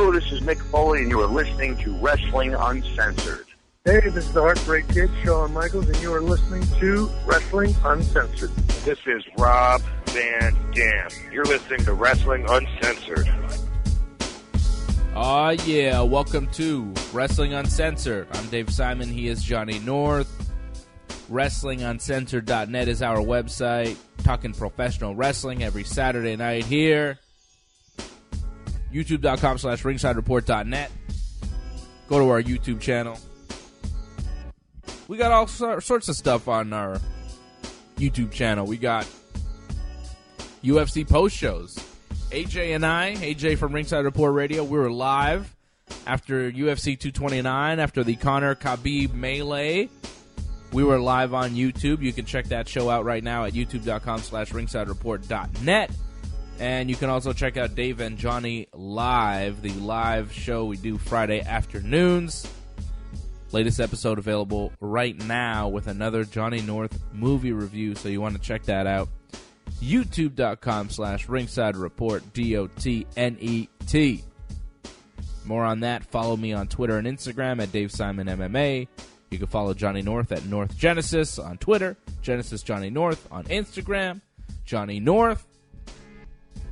Hello, this is Mick Foley, and you are listening to Wrestling Uncensored. Hey, this is the Heartbreak Kid, Shawn Michaels, and you are listening to Wrestling Uncensored. This is Rob Van Dam. You're listening to Wrestling Uncensored. Aw, yeah. Welcome to Wrestling Uncensored. I'm Dave Simon. He is Johnny North. WrestlingUncensored.net is our website. Talking professional wrestling every Saturday night here. YouTube.com/ringsidereport.net. Go to our YouTube channel. We got all sorts of stuff on our YouTube channel. We got UFC post shows. AJ and I, AJ from Ringside Report Radio, we were live after UFC 229, after the Conor Khabib melee. We were live on YouTube. You can check that show out right now at youtube.com/ringsidereport.net. And you can also check out Dave and Johnny Live, the live show we do Friday afternoons. Latest episode available right now with another Johnny North movie review, so you want to check that out. YouTube.com/ringsidereport, DOTNET. More on that. Follow me on Twitter and Instagram at Dave Simon MMA. You can follow Johnny North at North Genesis on Twitter, Genesis Johnny North on Instagram, Johnny North.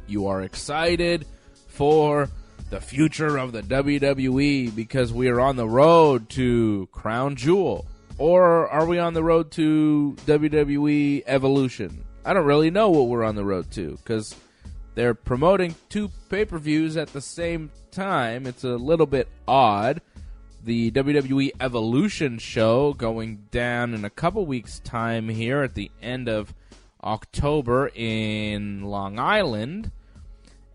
You are excited for the future of the WWE because we are on the road to Crown Jewel. Or are we on the road to WWE Evolution? I don't really know what we're on the road to because they're promoting two pay-per-views at the same time. It's a little bit odd. The WWE Evolution show going down in a couple weeks' time here at the end of October in Long Island.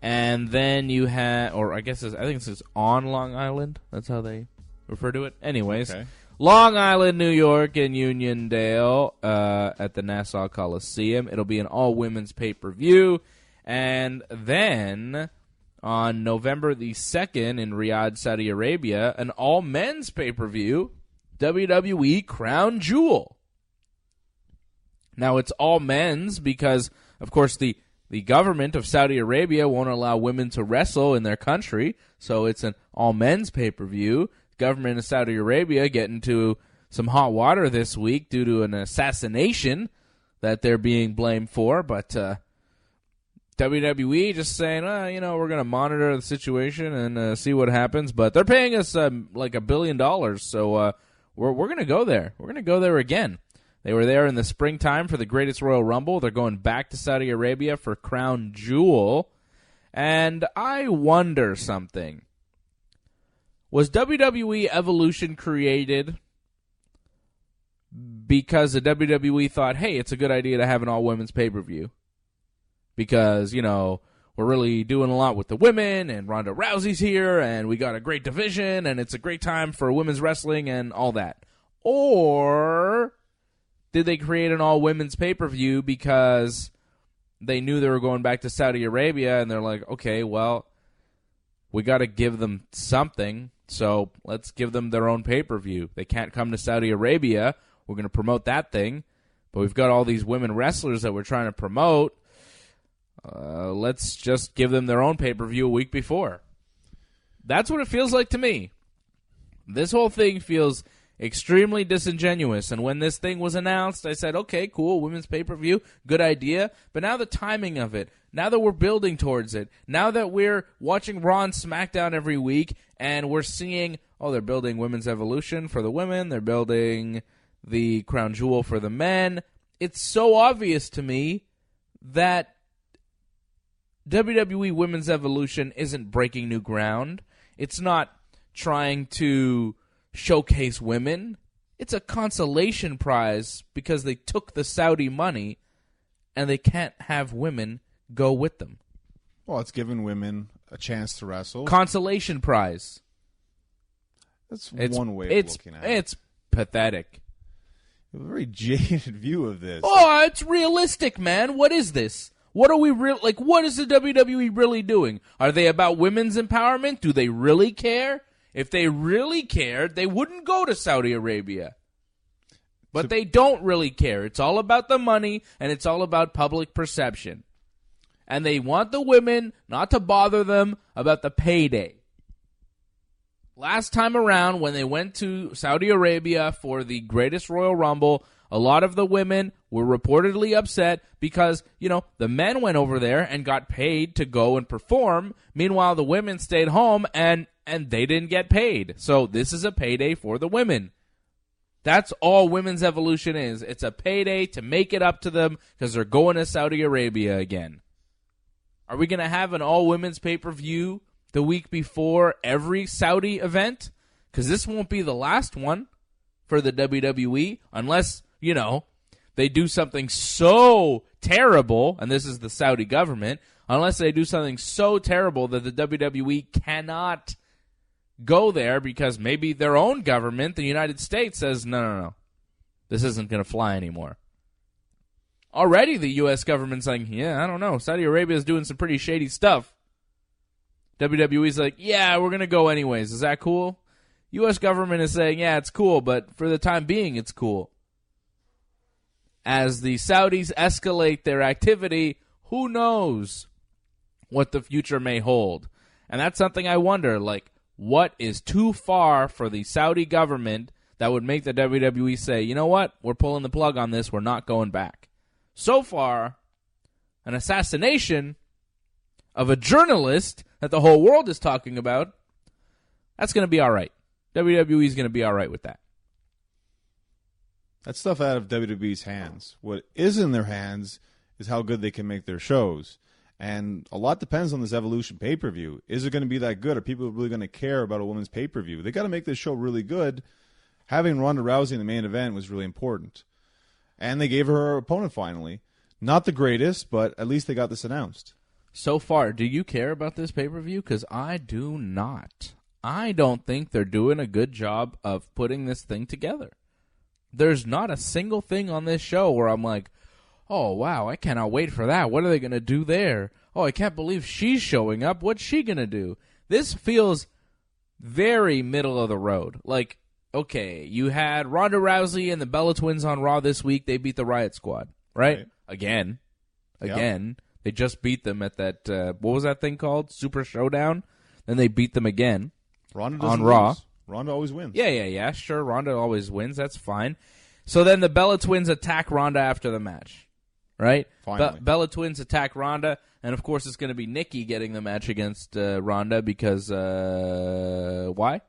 And then you have, or I think it's on Long Island. That's how they refer to it. Anyways, okay. Long Island, New York, and Uniondale at the Nassau Coliseum. It'll be an all-women's pay-per-view. And then on November the 2nd in Riyadh, Saudi Arabia, an all-men's pay-per-view, WWE Crown Jewel. Now, it's all men's because, of course, the government of Saudi Arabia won't allow women to wrestle in their country, so it's an all-men's pay-per-view. Government of Saudi Arabia getting into some hot water this week due to an assassination that they're being blamed for, but WWE just saying, we're going to monitor the situation and see what happens, but they're paying us like $1 billion, so we're going to go there. We're going to go there again. They were there in the springtime for the Greatest Royal Rumble. They're going back to Saudi Arabia for Crown Jewel. And I wonder something. Was WWE Evolution created because the WWE thought, hey, it's a good idea to have an all-women's pay-per-view? Because, we're really doing a lot with the women, and Ronda Rousey's here, and we got a great division, and it's a great time for women's wrestling and all that. Or did they create an all-women's pay-per-view because they knew they were going back to Saudi Arabia, and they're like, okay, well, we got to give them something, so let's give them their own pay-per-view. They can't come to Saudi Arabia. We're going to promote that thing, but we've got all these women wrestlers that we're trying to promote. Let's just give them their own pay-per-view a week before. That's what it feels like to me. This whole thing feels extremely disingenuous, and when this thing was announced, I said, okay, cool, women's pay-per-view, good idea, but now the timing of it, now that we're building towards it, now that we're watching Raw and Smackdown every week, and we're seeing, they're building Women's Evolution for the women, they're building the Crown Jewel for the men, it's so obvious to me that WWE Women's Evolution isn't breaking new ground. It's not trying to showcase women. It's a consolation prize because they took the Saudi money and they can't have women go with them. Well, it's giving women a chance to wrestle. Consolation prize. That's one way of looking at it. It's pathetic. A very jaded view of this. Oh, it's realistic, man. What is this? What are we what is the WWE really doing? Are they about women's empowerment? Do they really care? If they really cared, they wouldn't go to Saudi Arabia. But they don't really care. It's all about the money, and it's all about public perception. And they want the women not to bother them about the payday. last time around when they went to Saudi Arabia for the Greatest Royal Rumble, a lot of the women were reportedly upset because, the men went over there and got paid to go and perform. Meanwhile, the women stayed home and they didn't get paid. So this is a payday for the women. That's all Women's Evolution is. It's a payday to make it up to them because they're going to Saudi Arabia again. Are we going to have an all-women's pay-per-view the week before every Saudi event? Because this won't be the last one for the WWE unless, they do something so terrible, and this is the Saudi government, unless they do something so terrible that the WWE cannot go there because maybe their own government, the United States, says, no, this isn't going to fly anymore. Already the U.S. government's like, yeah, I don't know, Saudi Arabia is doing some pretty shady stuff. WWE's like, yeah, we're going to go anyways. Is that cool? U.S. government is saying, yeah, it's cool, but for the time being, it's cool. As the Saudis escalate their activity, who knows what the future may hold? And that's something I wonder, what is too far for the Saudi government that would make the WWE say, you know what, we're pulling the plug on this, we're not going back. So far, an assassination of a journalist that the whole world is talking about, that's going to be all right. WWE is going to be all right with that. That's stuff out of WWE's hands. What is in their hands is how good they can make their shows. And a lot depends on this Evolution pay-per-view. Is it going to be that good? Are people really going to care about a women's pay-per-view? They got to make this show really good. Having Ronda Rousey in the main event was really important. And they gave her opponent finally. Not the greatest, but at least they got this announced. So far, do you care about this pay-per-view? Because I do not. I don't think they're doing a good job of putting this thing together. There's not a single thing on this show where I'm like, oh, wow, I cannot wait for that. What are they going to do there? Oh, I can't believe she's showing up. What's she going to do? This feels very middle of the road. Like, okay, you had Ronda Rousey and the Bella Twins on Raw this week. They beat the Riot Squad, right? Again. Yep. They just beat them at that, what was that thing called? Super Showdown? Then they beat them again. Ronda doesn't on Raw. Lose. Ronda always wins. Yeah, sure. Ronda always wins. That's fine. So then the Bella Twins attack Ronda after the match, right? Finally. Bella Twins attack Ronda, and of course it's going to be Nikki getting the match against Ronda because why?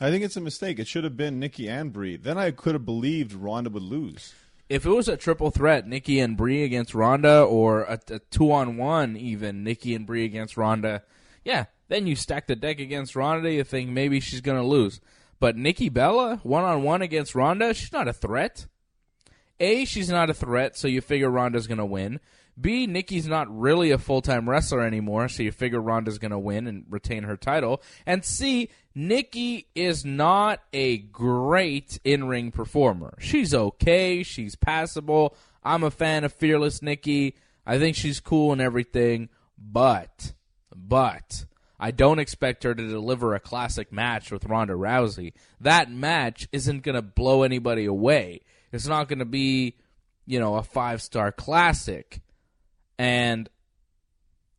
I think it's a mistake. It should have been Nikki and Brie. Then I could have believed Ronda would lose. If it was a triple threat, Nikki and Brie against Ronda, or a 2-on-1 even, Nikki and Brie against Ronda, yeah, then you stack the deck against Ronda, you think maybe she's going to lose. But Nikki Bella, 1-on-1 against Ronda, she's not a threat. A, she's not a threat, so you figure Ronda's going to win. B, Nikki's not really a full-time wrestler anymore, so you figure Ronda's going to win and retain her title. And C, Nikki is not a great in-ring performer. She's okay. She's passable. I'm a fan of Fearless Nikki. I think she's cool and everything. But I don't expect her to deliver a classic match with Ronda Rousey. That match isn't going to blow anybody away. It's not going to be, a 5-star classic. And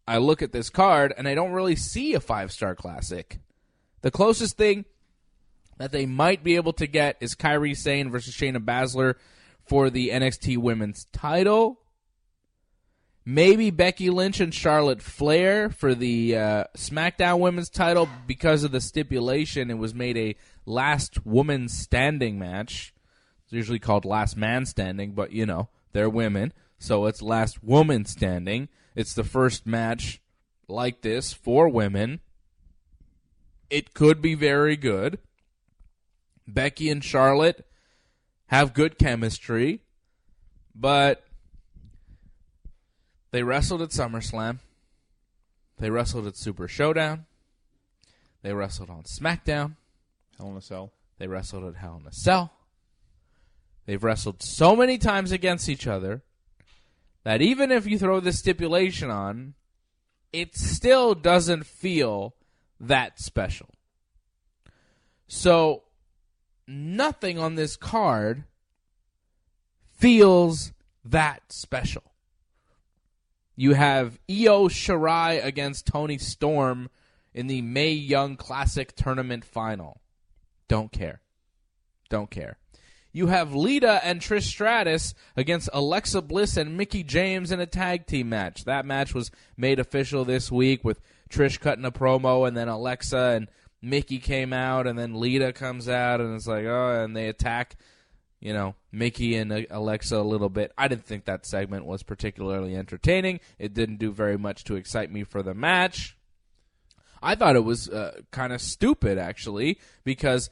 I look at this card, and I don't really see a 5-star classic. The closest thing that they might be able to get is Kairi Sane versus Shayna Baszler for the NXT Women's title. Maybe Becky Lynch and Charlotte Flair for the SmackDown Women's title. Because of the stipulation, it was made a last woman standing match. It's usually called last man standing, but, they're women. So it's last woman standing. It's the first match like this for women. It could be very good. Becky and Charlotte have good chemistry, but they wrestled at SummerSlam. They wrestled at Super Showdown. They wrestled on SmackDown. Hell in a Cell. They wrestled at Hell in a Cell. They've wrestled so many times against each other that even if you throw this stipulation on, it still doesn't feel that special. So, nothing on this card feels that special. You have Io Shirai against Toni Storm in the Mae Young Classic Tournament Final. Don't care. Don't care. You have Lita and Trish Stratus against Alexa Bliss and Mickie James in a tag team match. That match was made official this week with Trish cutting a promo, and then Alexa and Mickie came out, and then Lita comes out, and it's like, oh, and they attack, Mickie and Alexa a little bit. I didn't think that segment was particularly entertaining. It didn't do very much to excite me for the match. I thought it was kind of stupid, actually, because,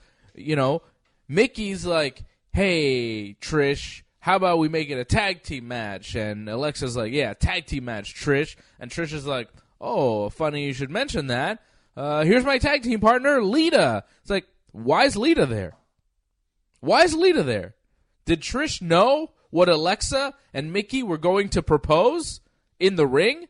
Mickey's like, hey, Trish, how about we make it a tag team match? And Alexa's like, yeah, tag team match, Trish. And Trish is like, oh, funny you should mention that. Here's my tag team partner, Lita. It's like, why is Lita there? Why is Lita there? Did Trish know what Alexa and Mickie were going to propose in the ring?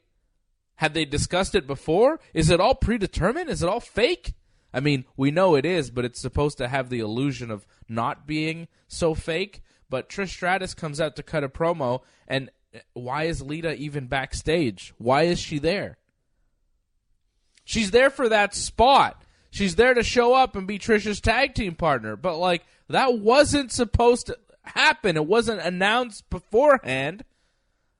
Had they discussed it before? Is it all predetermined? Is it all fake? I mean, we know it is, but it's supposed to have the illusion of not being so fake. But Trish Stratus comes out to cut a promo, and why is Lita even backstage? Why is she there? She's there for that spot. She's there to show up and be Trish's tag team partner. But, that wasn't supposed to happen. It wasn't announced beforehand.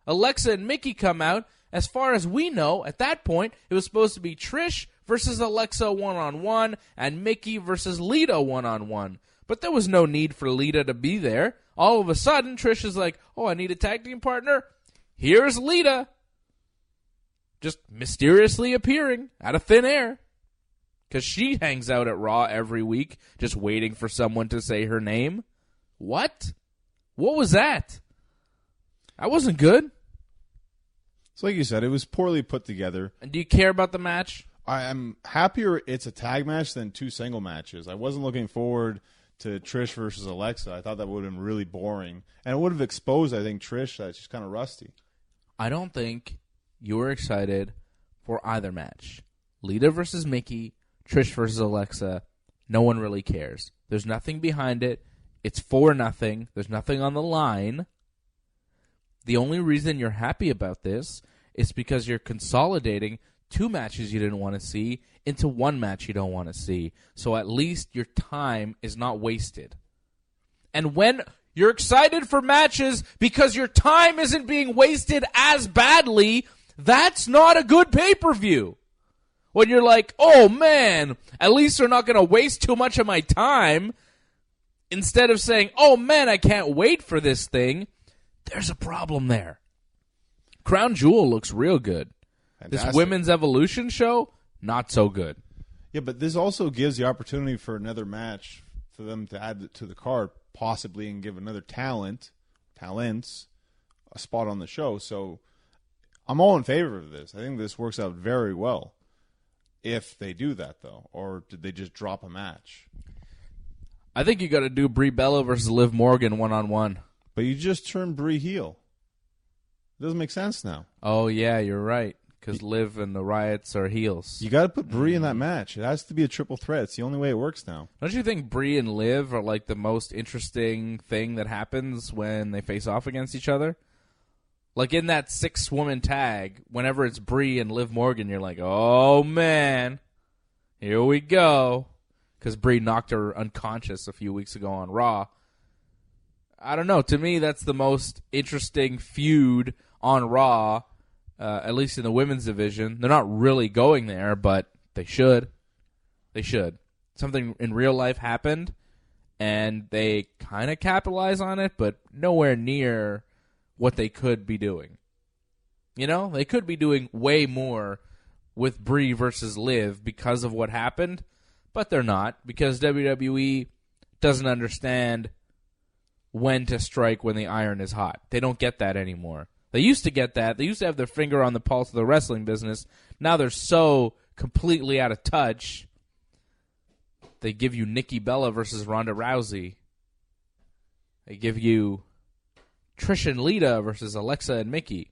Alexa and Mickie come out. As far as we know, at that point, it was supposed to be Trish versus Alexa one-on-one and Mickie versus Lita one-on-one. But there was no need for Lita to be there. All of a sudden, Trish is like, oh, I need a tag team partner. Here's Lita. Just mysteriously appearing out of thin air. Because she hangs out at Raw every week just waiting for someone to say her name. What? What was that? That wasn't good. So like you said, it was poorly put together. And do you care about the match? I'm happier it's a tag match than two single matches. I wasn't looking forward to Trish versus Alexa. I thought that would have been really boring. And it would have exposed, I think, Trish that she's kind of rusty. I don't think you were excited for either match. Lita versus Mickie, Trish versus Alexa. No one really cares. There's nothing behind it. It's 4-0. There's nothing on the line. The only reason you're happy about this is because you're consolidating two matches you didn't want to see into one match you don't want to see. So at least your time is not wasted. And when you're excited for matches because your time isn't being wasted as badly, that's not a good pay-per-view. When you're like, oh man, at least they're not going to waste too much of my time, instead of saying, oh man, I can't wait for this thing, there's a problem there. Crown Jewel looks real good. Fantastic. This Women's Evolution show, not so good. Yeah, but this also gives the opportunity for another match for them to add to the card, possibly, and give another talents, a spot on the show. So I'm all in favor of this. I think this works out very well. If they do that, though, or did they just drop a match? I think you got to do Brie Bella versus Liv Morgan one-on-one. But you just turned Brie heel. It doesn't make sense now. Oh, yeah, you're right. Because Liv and the Riots are heels. You got to put Brie in that match. It has to be a triple threat. It's the only way it works now. Don't you think Brie and Liv are like the most interesting thing that happens when they face off against each other? Like in that 6-woman tag, whenever it's Brie and Liv Morgan, you're like, oh, man, here we go. Because Brie knocked her unconscious a few weeks ago on Raw. I don't know. To me, that's the most interesting feud on Raw, at least in the women's division. They're not really going there, but they should. They should. Something in real life happened, and they kind of capitalize on it, but nowhere near what they could be doing. You know, they could be doing way more with Brie versus Liv because of what happened, but they're not, because WWE doesn't understand when to strike when the iron is hot. They don't get that anymore. They used to get that. They used to have their finger on the pulse of the wrestling business. Now they're so completely out of touch. They give you Nikki Bella versus Ronda Rousey. They give you Trish and Lita versus Alexa and Mickie.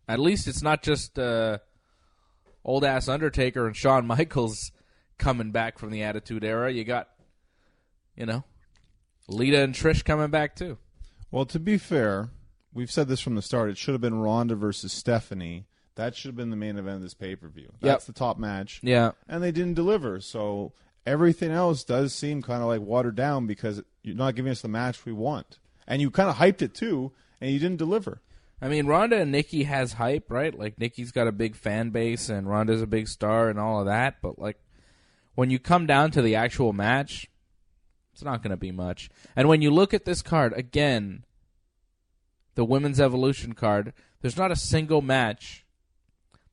At least it's not just old-ass Undertaker and Shawn Michaels coming back from the Attitude Era. You got, Lita and Trish coming back too. Well, to be fair, we've said this from the start. It should have been Ronda versus Stephanie. That should have been the main event of this pay-per-view. Yep. That's the top match. Yeah. And they didn't deliver. So everything else does seem kind of like watered down because you're not giving us the match we want. And you kind of hyped it too, and you didn't deliver. I mean, Ronda and Nikki has hype, right? Like, Nikki's got a big fan base, and Ronda's a big star and all of that. But, like, when you come down to the actual match, it's not going to be much. And when you look at this card, again, the Women's Evolution card, there's not a single match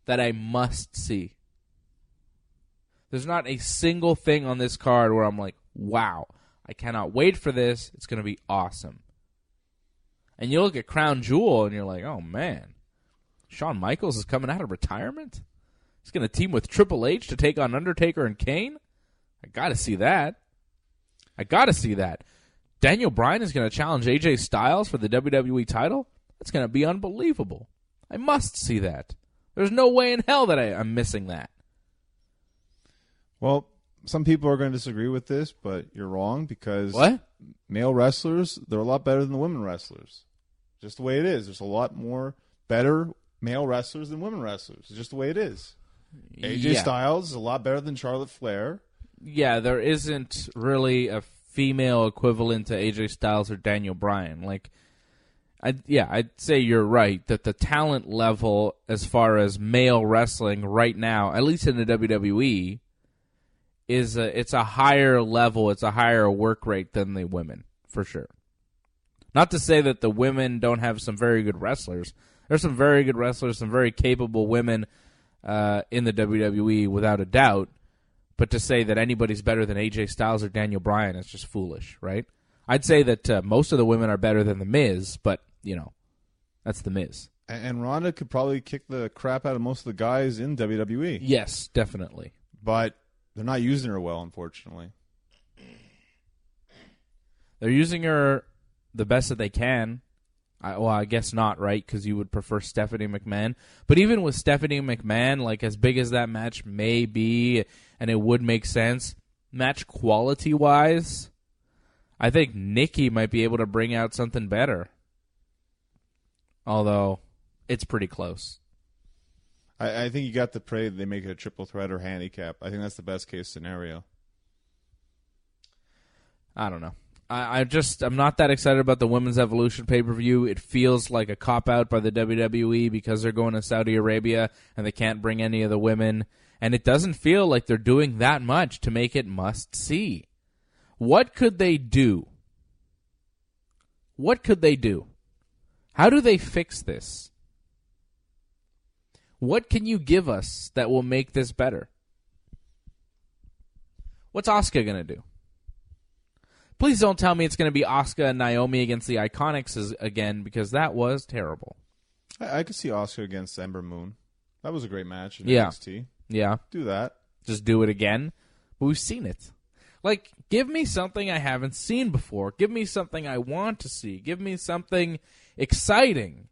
that I must see. There's not a single thing on this card where I'm like, wow, I cannot wait for this. It's going to be awesome. And you look at Crown Jewel, and you're like, oh, man, Shawn Michaels is coming out of retirement? He's going to team with Triple H to take on Undertaker and Kane? I got to see that. Daniel Bryan is going to challenge AJ Styles for the WWE title? That's going to be unbelievable. I must see that. There's no way in hell that I'm missing that. Well, some people are going to disagree with this, but you're wrong because What? male wrestlers, they're a lot better than the women wrestlers. Just the way it is. There's a lot more better male wrestlers than women wrestlers. It's just the way it is. AJ Styles is a lot better than Charlotte Flair. Yeah, there isn't really a female equivalent to AJ Styles or Daniel Bryan. Like, I'd say you're right that the talent level as far as male wrestling right now, at least in the WWE, it's a higher level, it's a higher work rate than the women, for sure. Not to say that the women don't have some very good wrestlers. There's some very good wrestlers, some very capable women in the WWE without a doubt. But to say that anybody's better than AJ Styles or Daniel Bryan is just foolish, right? I'd say that most of the women are better than The Miz, but, you know, that's The Miz. And Ronda could probably kick the crap out of most of the guys in WWE. Yes, definitely. But they're not using her well, unfortunately. They're using her the best that they can. I guess not, right? Because you would prefer Stephanie McMahon. But even with Stephanie McMahon, like as big as that match may be, and it would make sense, match quality-wise, I think Nikki might be able to bring out something better. Although, it's pretty close. I think you got to pray they make it a triple threat or handicap. I think that's the best case scenario. I don't know. I'm not that excited about the Women's Evolution pay-per-view. It feels like a cop-out by the WWE because they're going to Saudi Arabia and they can't bring any of the women. And it doesn't feel like they're doing that much to make it must-see. What could they do? How do they fix this? What can you give us that will make this better? What's Asuka going to do? Please don't tell me it's going to be Asuka and Naomi against the Iconics again, because that was terrible. I could see Asuka against Ember Moon. That was a great match in Yeah. NXT. Yeah. Do that. Just do it again. But we've seen it. Like, give me something I haven't seen before. Give me something I want to see. Give me something exciting.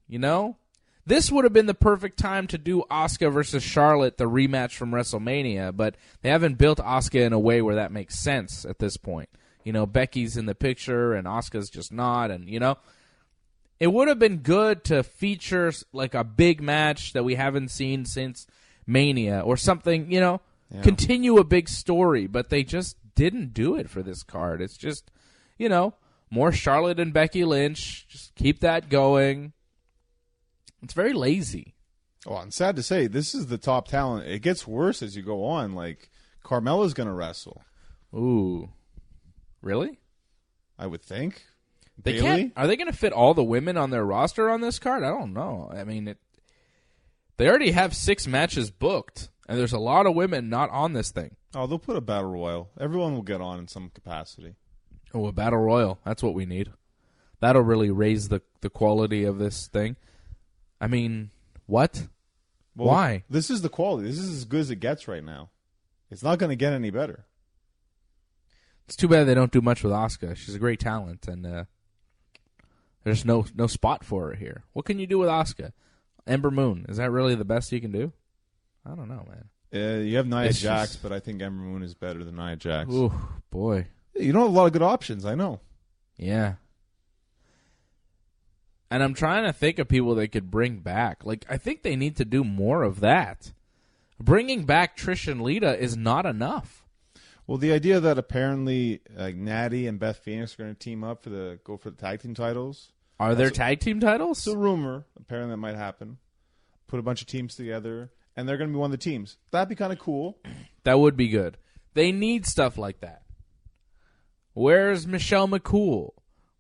You know? This would have been the perfect time to do Asuka versus Charlotte, the rematch from WrestleMania, but they haven't built Asuka in a way where that makes sense at this point. You know, Becky's in the picture and Asuka's just not, and, you know, it would have been good to feature, like, a big match that we haven't seen since Mania or something, you know, continue a big story, but they just didn't do it for this card. It's just, you know, more Charlotte and Becky Lynch, just keep that going. It's very lazy. Oh, I'm sad to say, this is the top talent. It gets worse as you go on. Like, Carmella's going to wrestle. Ooh. Really? I would think. They Bayley? can't. Are they going to fit all the women on their roster on this card? I don't know. I mean, they already have 6 matches booked, and there's a lot of women not on this thing. Oh, they'll put a battle royal. Everyone will get on in some capacity. Oh, a battle royal. That's what we need. That'll really raise the quality of this thing. I mean, what? Well, why? This is the quality. This is as good as it gets right now. It's not going to get any better. It's too bad they don't do much with Asuka. She's a great talent, and there's no spot for her here. What can you do with Asuka? Ember Moon. Is that really the best you can do? I don't know, man. You have Nia Jax, but I think Ember Moon is better than Nia Jax. Ooh, boy. You don't have a lot of good options, I know. Yeah. And I'm trying to think of people they could bring back. Like, I think they need to do more of that. Bringing back Trish and Lita is not enough. Well, the idea that apparently Natty and Beth Phoenix are going to team up go for the tag team titles. Are there tag team titles? It's a rumor. Apparently that might happen. Put a bunch of teams together, and they're going to be one of the teams. That'd be kind of cool. That would be good. They need stuff like that. Where's Michelle McCool?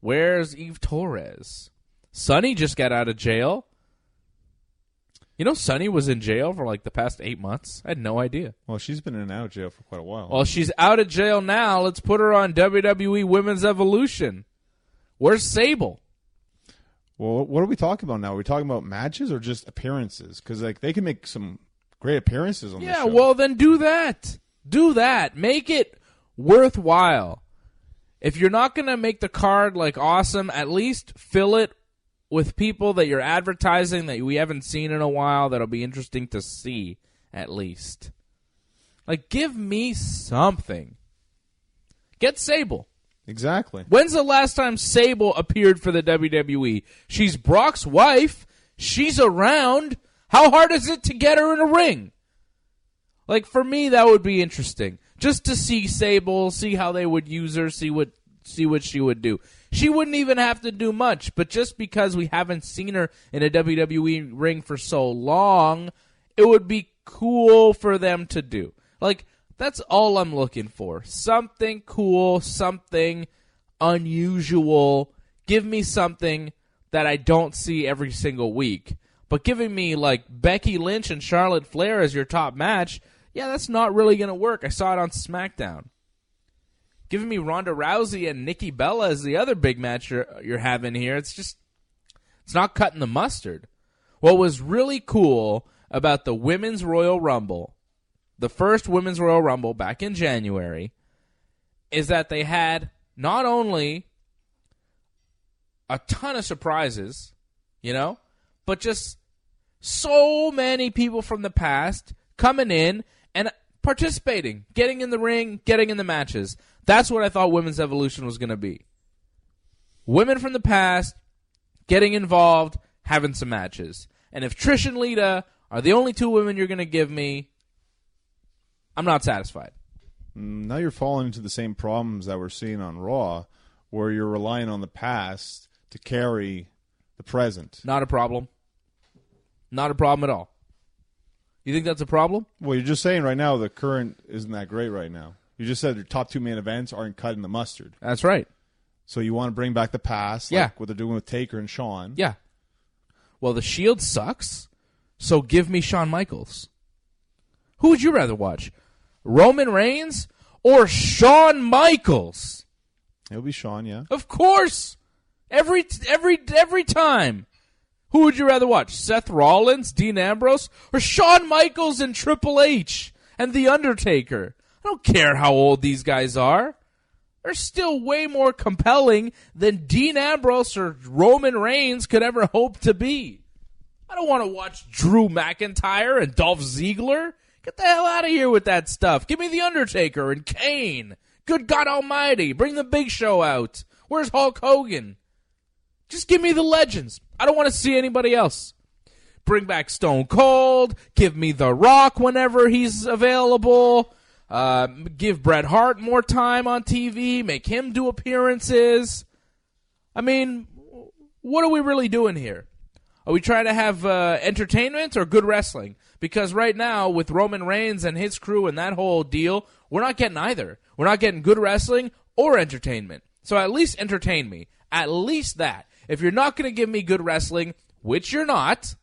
Where's Eve Torres? Sunny just got out of jail. You know, Sunny was in jail for like the past 8 months. I had no idea. Well, she's been in and out of jail for quite a while. Well, she's out of jail now. Let's put her on WWE Women's Evolution. Where's Sable? Well, what are we talking about now? Are we talking about matches or just appearances? Because like they can make some great appearances on this show. Yeah, well, then do that. Do that. Make it worthwhile. If you're not going to make the card like awesome, at least fill it with people that you're advertising that we haven't seen in a while that'll be interesting to see, at least. Like, give me something. Get Sable. Exactly. When's the last time Sable appeared for the WWE? She's Brock's wife. She's around. How hard is it to get her in a ring? Like, for me, that would be interesting. Just to see Sable, see how they would use her, see what she would do. She wouldn't even have to do much, but just because we haven't seen her in a WWE ring for so long, it would be cool for them to do. Like, that's all I'm looking for. Something cool, something unusual. Give me something that I don't see every single week. But giving me, like, Becky Lynch and Charlotte Flair as your top match, yeah, that's not really going to work. I saw it on Smackdown. Giving me Ronda Rousey and Nikki Bella as the other big match you're having here, it's not cutting the mustard. What was really cool about the Women's Royal Rumble, the first Women's Royal Rumble back in January, is that they had not only a ton of surprises, you know, but just so many people from the past coming in and participating, getting in the ring, getting in the matches. That's what I thought Women's Evolution was going to be. Women from the past getting involved, having some matches. And if Trish and Lita are the only two women you're going to give me, I'm not satisfied. Now you're falling into the same problems that we're seeing on Raw, where you're relying on the past to carry the present. Not a problem. Not a problem at all. You think that's a problem? Well, you're just saying right now the current isn't that great right now. You just said your top two main events aren't cutting the mustard. That's right. So you want to bring back the past, like what they're doing with Taker and Shawn. Yeah. Well, the Shield sucks, so give me Shawn Michaels. Who would you rather watch? Roman Reigns or Shawn Michaels? It'll be Shawn, yeah. Of course. Every time. Who would you rather watch? Seth Rollins, Dean Ambrose, or Shawn Michaels and Triple H and The Undertaker? I don't care how old these guys are. They're still way more compelling than Dean Ambrose or Roman Reigns could ever hope to be. I don't want to watch Drew McIntyre and Dolph Ziggler. Get the hell out of here with that stuff. Give me The Undertaker and Kane. Good God Almighty. Bring the Big Show out. Where's Hulk Hogan? Just give me the legends. I don't want to see anybody else. Bring back Stone Cold. Give me The Rock whenever he's available. Give Bret Hart more time on TV. Make him do appearances. I mean, what are we really doing here? Are we trying to have entertainment or good wrestling? Because right now, with Roman Reigns and his crew and that whole deal, we're not getting either. We're not getting good wrestling or entertainment. So at least entertain me. At least that. If you're not going to give me good wrestling, which you're not,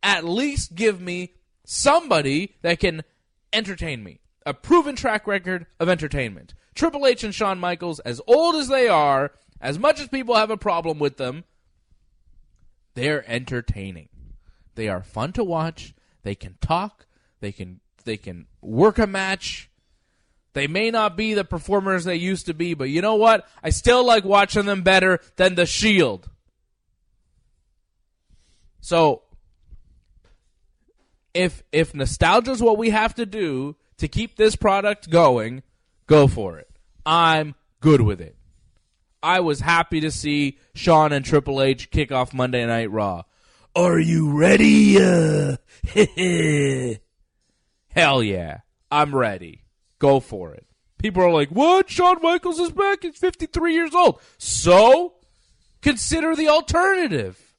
at least give me somebody that can entertain me. A proven track record of entertainment. Triple H and Shawn Michaels, as old as they are, as much as people have a problem with them, they're entertaining. They are fun to watch. They can talk. They can work a match. They may not be the performers they used to be, but you know what? I still like watching them better than The Shield. So, if nostalgia is what we have to do to keep this product going, go for it. I'm good with it. I was happy to see Shawn and Triple H kick off Monday Night Raw. Are you ready? Hell yeah. I'm ready. Go for it. People are like, what? Shawn Michaels is back. He's 53 years old. So, consider the alternative.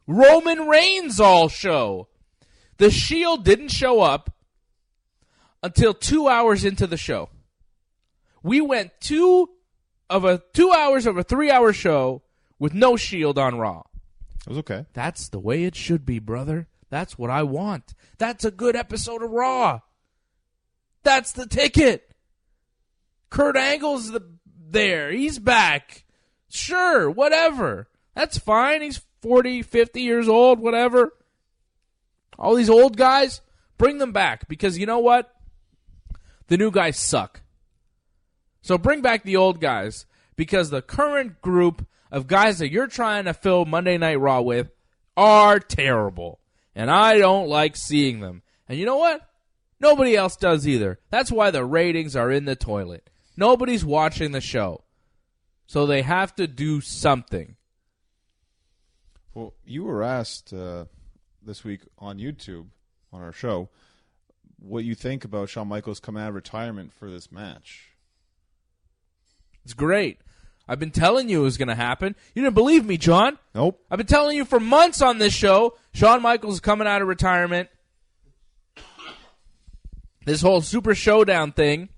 Roman Reigns all show. The Shield didn't show up until 2 hours into the show. We went 2 hours of a 3-hour show with no Shield on Raw. It was okay. That's the way it should be, brother. That's what I want. That's a good episode of Raw. That's the ticket. Kurt Angle's there. He's back. Sure, whatever. That's fine. He's 40, 50 years old, whatever. All these old guys, bring them back. Because you know what? The new guys suck. So bring back the old guys. Because the current group of guys that you're trying to fill Monday Night Raw with are terrible. And I don't like seeing them. And you know what? Nobody else does either. That's why the ratings are in the toilet. Nobody's watching the show. So they have to do something. Well, you were asked this week on YouTube, on our show, what you think about Shawn Michaels coming out of retirement for this match. It's great. I've been telling you it was going to happen. You didn't believe me, John. Nope. I've been telling you for months on this show, Shawn Michaels is coming out of retirement. This whole Super Showdown thing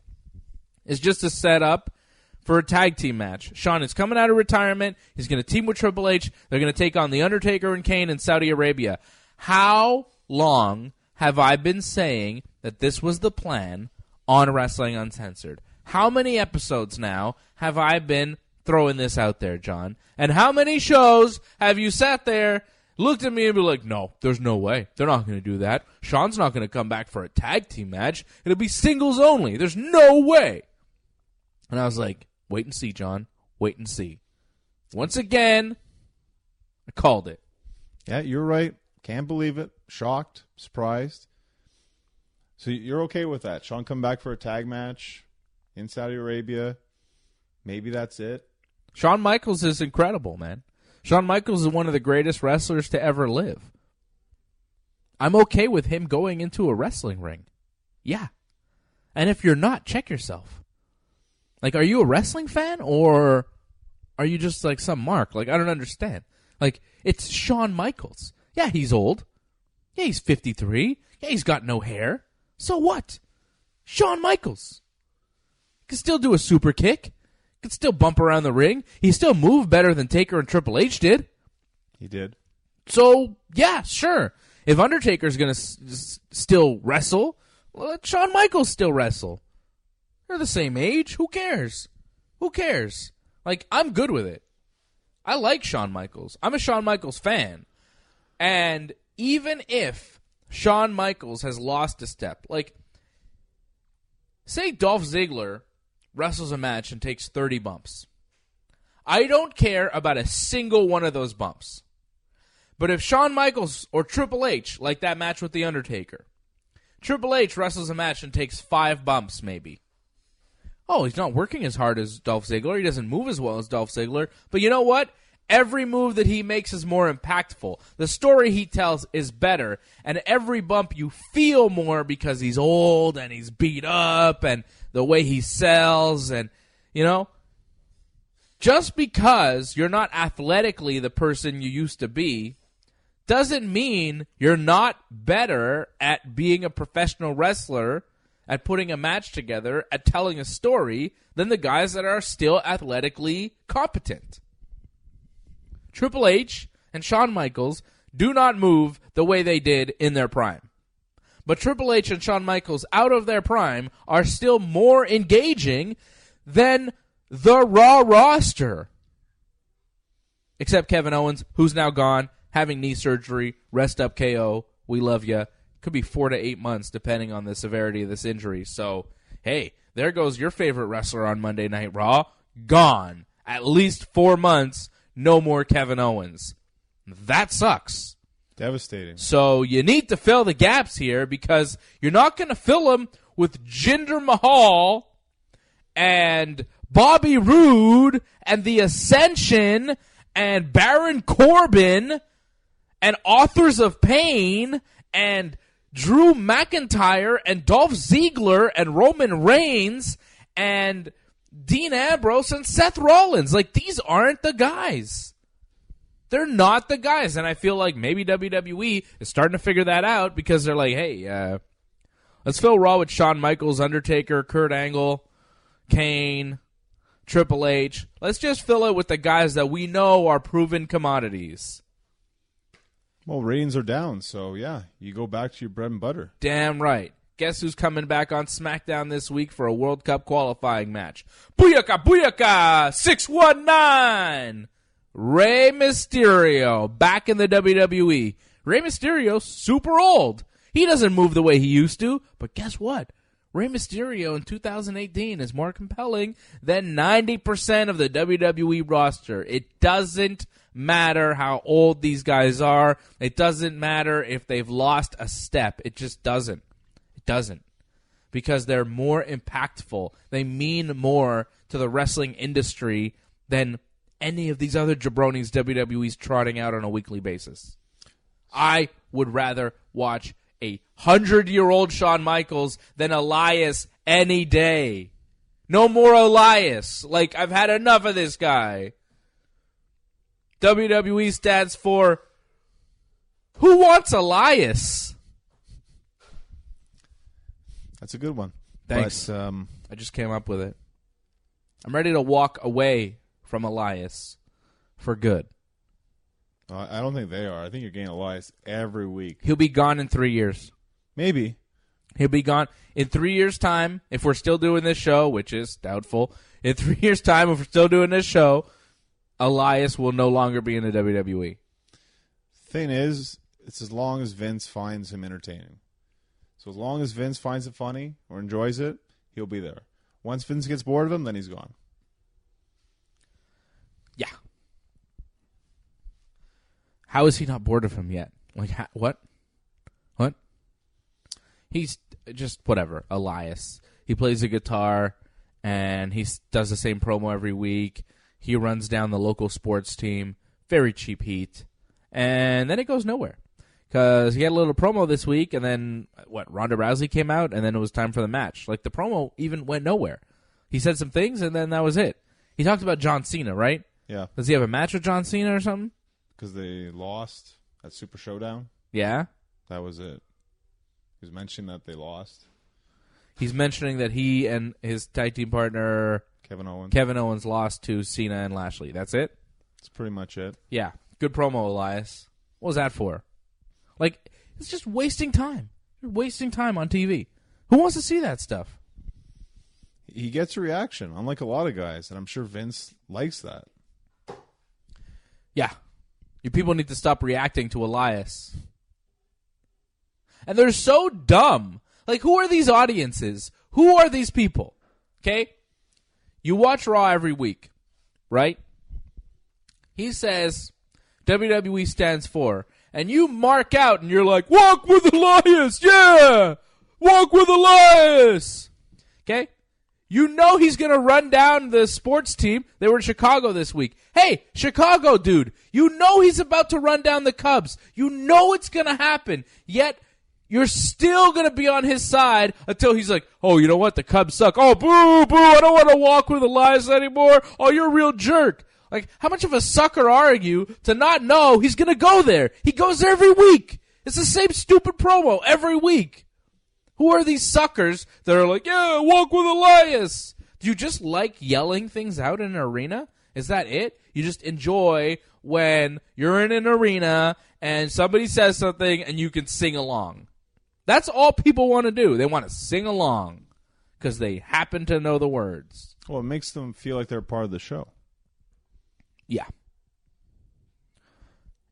is just a setup for a tag team match. Shawn is coming out of retirement. He's going to team with Triple H. They're going to take on The Undertaker and Kane in Saudi Arabia. How long have I been saying that this was the plan on Wrestling Uncensored? How many episodes now have I been throwing this out there, John? And how many shows have you sat there, looked at me and be like, no, there's no way. They're not going to do that. Shawn's not going to come back for a tag team match. It'll be singles only. There's no way. And I was like, wait and see, John. Wait and see. Once again, I called it. Yeah, you're right. Can't believe it. Shocked. Surprised. So you're okay with that? Shawn come back for a tag match in Saudi Arabia. Maybe that's it. Shawn Michaels is incredible, man. Shawn Michaels is one of the greatest wrestlers to ever live. I'm okay with him going into a wrestling ring. Yeah. And if you're not, check yourself. Like, are you a wrestling fan or are you just like some mark? Like, I don't understand. Like, it's Shawn Michaels. Yeah, he's old. Yeah, he's 53. Yeah, he's got no hair. So what? Shawn Michaels. Can still do a super kick. Can still bump around the ring. He still moved better than Taker and Triple H did. He did. So, yeah, sure. If Undertaker's going to still wrestle, let Shawn Michaels still wrestle. They're the same age. Who cares? Who cares? Like, I'm good with it. I like Shawn Michaels. I'm a Shawn Michaels fan. And even if Shawn Michaels has lost a step, like, say Dolph Ziggler wrestles a match and takes 30 bumps. I don't care about a single one of those bumps. But if Shawn Michaels or Triple H, like that match with The Undertaker, Triple H wrestles a match and takes 5 bumps maybe. Oh, he's not working as hard as Dolph Ziggler. He doesn't move as well as Dolph Ziggler. But you know what? Every move that he makes is more impactful. The story he tells is better. And every bump you feel more because he's old and he's beat up and the way he sells. And, you know, just because you're not athletically the person you used to be doesn't mean you're not better at being a professional wrestler, at putting a match together, at telling a story than the guys that are still athletically competent. Triple H and Shawn Michaels do not move the way they did in their prime. But Triple H and Shawn Michaels out of their prime are still more engaging than the Raw roster. Except Kevin Owens, who's now gone, having knee surgery, rest up KO, we love ya. Could be 4 to 8 months depending on the severity of this injury. So, hey, there goes your favorite wrestler on Monday Night Raw. Gone. At least 4 months. No more Kevin Owens. That sucks. Devastating. So you need to fill the gaps here because you're not going to fill them with Jinder Mahal and Bobby Roode and the Ascension and Baron Corbin and Authors of Pain and Drew McIntyre and Dolph Ziggler and Roman Reigns and Dean Ambrose and Seth Rollins. Like, these aren't the guys. They're not the guys. And I feel like maybe WWE is starting to figure that out because they're like, hey, let's fill Raw with Shawn Michaels, Undertaker, Kurt Angle, Kane, Triple H. Let's just fill it with the guys that we know are proven commodities. Well, ratings are down, so yeah, you go back to your bread and butter. Damn right. Guess who's coming back on Smackdown this week for a World Cup qualifying match? Booyaka, booyaka, 619! Rey Mysterio back in the WWE. Rey Mysterio, super old. He doesn't move the way he used to, but guess what? Rey Mysterio in 2018 is more compelling than 90% of the WWE roster. It doesn't matter how old these guys are. It doesn't matter if they've lost a step. It just doesn't. It doesn't. Because they're more impactful. They mean more to the wrestling industry than any of these other jabronis WWE's trotting out on a weekly basis. I would rather watch a 100-year-old Shawn Michaels than Elias any day. No more Elias. Like, I've had enough of this guy. WWE stands for Who Wants Elias? That's a good one. Thanks. But, I just came up with it. I'm ready to walk away from Elias for good. I don't think they are. I think you're getting Elias every week. He'll be gone in 3 years. Maybe. He'll be gone in 3 years' time, if we're still doing this show, which is doubtful. In 3 years' time, if we're still doing this show, Elias will no longer be in the WWE. Thing is, it's as long as Vince finds him entertaining. So as long as Vince finds it funny or enjoys it, he'll be there. Once Vince gets bored of him, then he's gone. Yeah. How is he not bored of him yet? Like, what? What? He's just, whatever, Elias. He plays the guitar, and he does the same promo every week. He runs down the local sports team. Very cheap heat. And then it goes nowhere. Because he had a little promo this week, and then, Ronda Rousey came out, and then it was time for the match. Like, the promo even went nowhere. He said some things, and then that was it. He talked about John Cena, right? Yeah. Does he have a match with John Cena or something? Because they lost at Super Showdown. Yeah? That was it. He was mentioning that they lost. He's mentioning that he and his tag team partner Kevin Owens lost to Cena and Lashley. That's it? That's pretty much it. Yeah. Good promo, Elias. What was that for? Like, it's just wasting time. You're wasting time on TV. Who wants to see that stuff? He gets a reaction, unlike a lot of guys, and I'm sure Vince likes that. Yeah. You people need to stop reacting to Elias. And they're so dumb. Like, who are these audiences? Who are these people? Okay? You watch Raw every week, right? He says WWE stands for, and you mark out and you're like, walk with Elias, yeah! Walk with Elias! Okay? You know he's going to run down the sports team. They were in Chicago this week. Hey, Chicago dude, you know he's about to run down the Cubs. You know it's going to happen. Yet, you're still going to be on his side until he's like, oh, you know what? The Cubs suck. Oh, boo, boo, I don't want to walk with Elias anymore. Oh, you're a real jerk. Like, how much of a sucker are you to not know he's going to go there? He goes there every week. It's the same stupid promo every week. Who are these suckers that are like, yeah, walk with Elias? Do you just like yelling things out in an arena? Is that it? You just enjoy when you're in an arena and somebody says something and you can sing along. That's all people want to do. They want to sing along because they happen to know the words. Well, it makes them feel like they're part of the show. Yeah.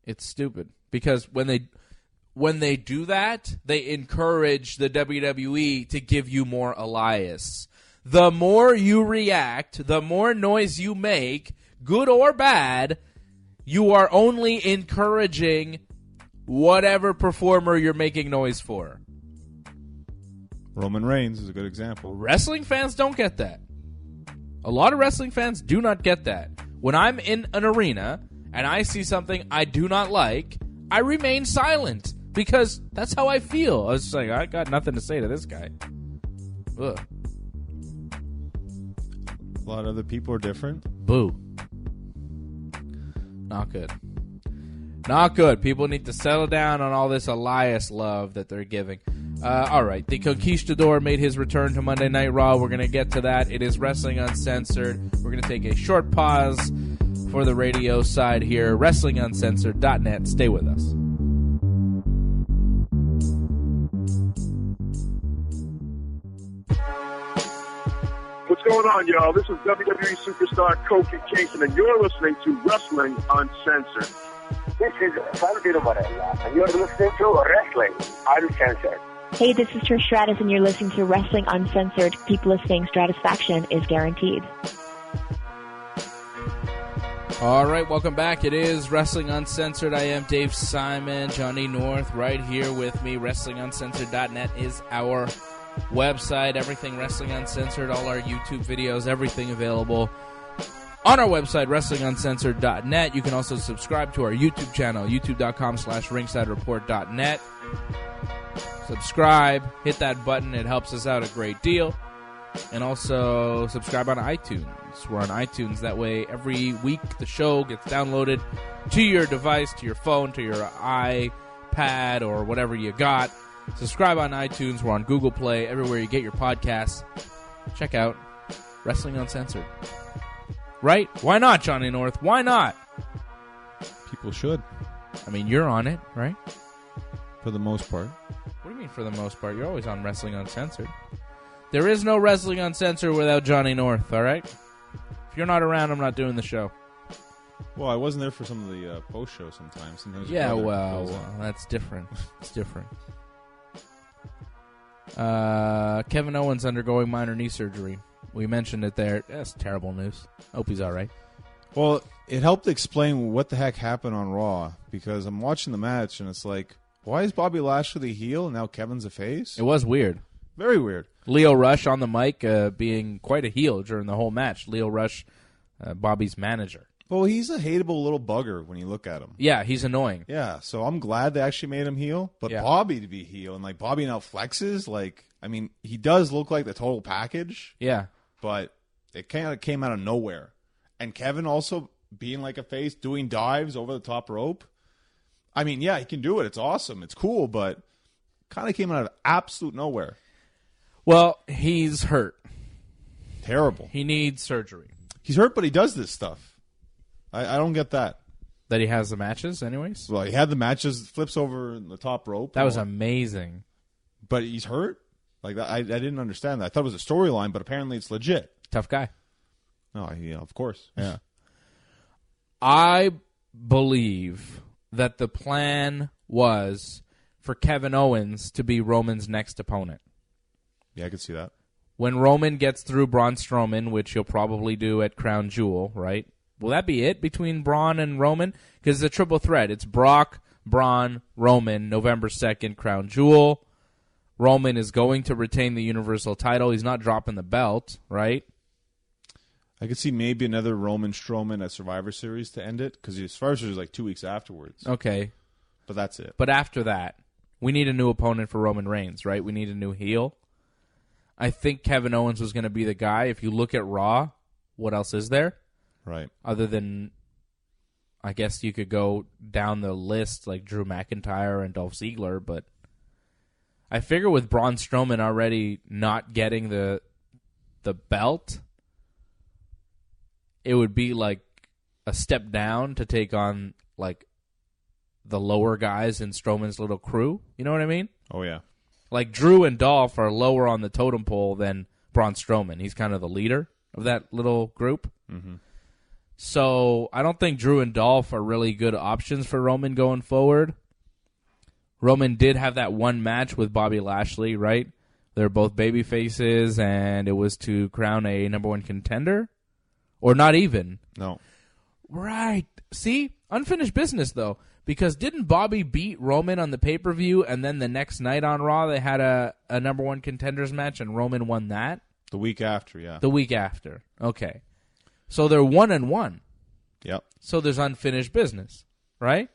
It's stupid because when they do that, they encourage the WWE to give you more Elias. The more you react, the more noise you make, good or bad, you are only encouraging whatever performer you're making noise for. Roman Reigns is a good example. Wrestling fans don't get that. A lot of wrestling fans do not get that. When I'm in an arena and I see something I do not like, I remain silent because that's how I feel. I was just like, I got nothing to say to this guy. Ugh. A lot of other people are different. Boo. Not good. Not good. People need to settle down on all this Elias love that they're giving. All right. The Conquistador made his return to Monday Night Raw. We're going to get to that. It is Wrestling Uncensored. We're going to take a short pause for the radio side here. WrestlingUncensored.net. Stay with us. What's going on, y'all? This is WWE superstar Kofi Kingston, and you're listening to Wrestling Uncensored. This is Santino Varela, and you're listening to Wrestling Uncensored. Hey, this is Trish Stratus, and you're listening to Wrestling Uncensored. People listening, Stratisfaction is guaranteed. All right, welcome back. It is Wrestling Uncensored. I am Dave Simon, Johnny North, right here with me. WrestlingUncensored.net is our website. Everything Wrestling Uncensored, all our YouTube videos, everything available on our website, WrestlingUncensored.net. You can also subscribe to our YouTube channel, youtube.com/ringsidereport.net. Subscribe, hit that button. It helps us out a great deal. And also subscribe on iTunes. We're on iTunes. That way, every week the show gets downloaded to your device, to your phone, to your iPad, or whatever you got. Subscribe on iTunes. We're on Google Play. Everywhere you get your podcasts. Check out Wrestling Uncensored. Right? Why not, Johnny North? Why not? People should, I mean, you're on it, right? for the most part. What do you mean for the most part? You're always on Wrestling Uncensored. There is no Wrestling Uncensored without Johnny North, all right? If you're not around, I'm not doing the show. Well, I wasn't there for some of the post show sometimes. Yeah, well, that's different. It's different. Kevin Owens undergoing minor knee surgery. We mentioned it there. That's terrible news. Hope he's all right. Well, it helped explain what the heck happened on Raw, because I'm watching the match and it's like, why is Bobby Lashley the heel and now Kevin's a face? It was weird. Very weird. Leo Rush on the mic being quite a heel during the whole match. Leo Rush, Bobby's manager. Well, he's a hateable little bugger when you look at him. Yeah, he's annoying. Yeah, so I'm glad they actually made him heel. But Yeah. Bobby to be heel, and like Bobby now flexes, like, I mean, he does look like the total package, Yeah. but it kind of came out of nowhere. And Kevin also being like a face, doing dives over the top rope. I mean, yeah, he can do it. It's awesome. It's cool, but kind of came out of absolute nowhere. Well, he's hurt. Terrible. He needs surgery. He's hurt, but he does this stuff. I don't get that. That he has the matches, anyways? Well, he had the matches, flips over the top rope. That was amazing. But he's hurt? Like, I didn't understand that. I thought it was a storyline, but apparently it's legit. Tough guy. Oh, yeah, of course. Yeah. I believe that the plan was for Kevin Owens to be Roman's next opponent. Yeah, I could see that. When Roman gets through Braun Strowman, which he'll probably do at Crown Jewel, right? Will that be it between Braun and Roman? Because it's a triple threat. It's Brock, Braun, Roman, November 2nd, Crown Jewel. Roman is going to retain the Universal title. He's not dropping the belt, right? I could see maybe another Roman Strowman at Survivor Series to end it, because Survivor Series is like 2 weeks afterwards. Okay. But that's it. But after that, we need a new opponent for Roman Reigns, right? We need a new heel. I think Kevin Owens was going to be the guy. If you look at Raw, what else is there? Right. Other than, I guess you could go down the list like Drew McIntyre and Dolph Ziggler, but I figure with Braun Strowman already not getting the belt, it would be like a step down to take on like the lower guys in Strowman's little crew. You know what I mean? Oh, yeah. Like Drew and Dolph are lower on the totem pole than Braun Strowman. He's kind of the leader of that little group. Mm-hmm. So I don't think Drew and Dolph are really good options for Roman going forward. Roman did have that one match with Bobby Lashley, right? They're both baby faces, and it was to crown a number one contender. Or not even. No. Right. See? Unfinished business, though. Because didn't Bobby beat Roman on the pay-per-view, and then the next night on Raw they had a number one contenders match, and Roman won that? The week after, yeah. The week after. Okay. So they're 1-1. Yep. So there's unfinished business, right?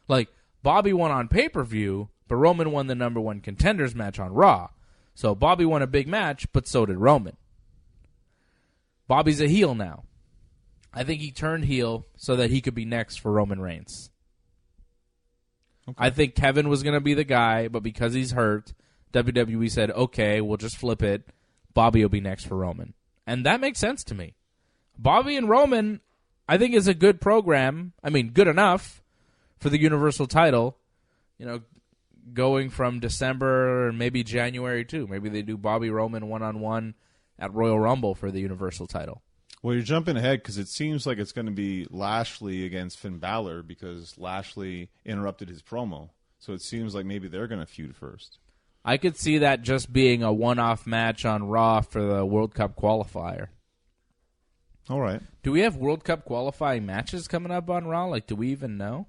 Like, Bobby won on pay-per-view, but Roman won the number 1 contenders match on Raw. So Bobby won a big match, but so did Roman. Bobby's a heel now. I think he turned heel so that he could be next for Roman Reigns. Okay. I think Kevin was going to be the guy, but because he's hurt, WWE said, okay, we'll just flip it. Bobby will be next for Roman. And that makes sense to me. Bobby and Roman, I think, is a good program. I mean, good enough for the Universal title. You know, going from December and maybe January too. Maybe they do Bobby Roman 1-on-1 at Royal Rumble for the Universal title. Well, you're jumping ahead because it seems like it's going to be Lashley against Finn Balor because Lashley interrupted his promo. So it seems like maybe they're going to feud first. I could see that just being a one-off match on Raw for the World Cup qualifier. All right. Do we have World Cup qualifying matches coming up on Raw? Like, do we even know?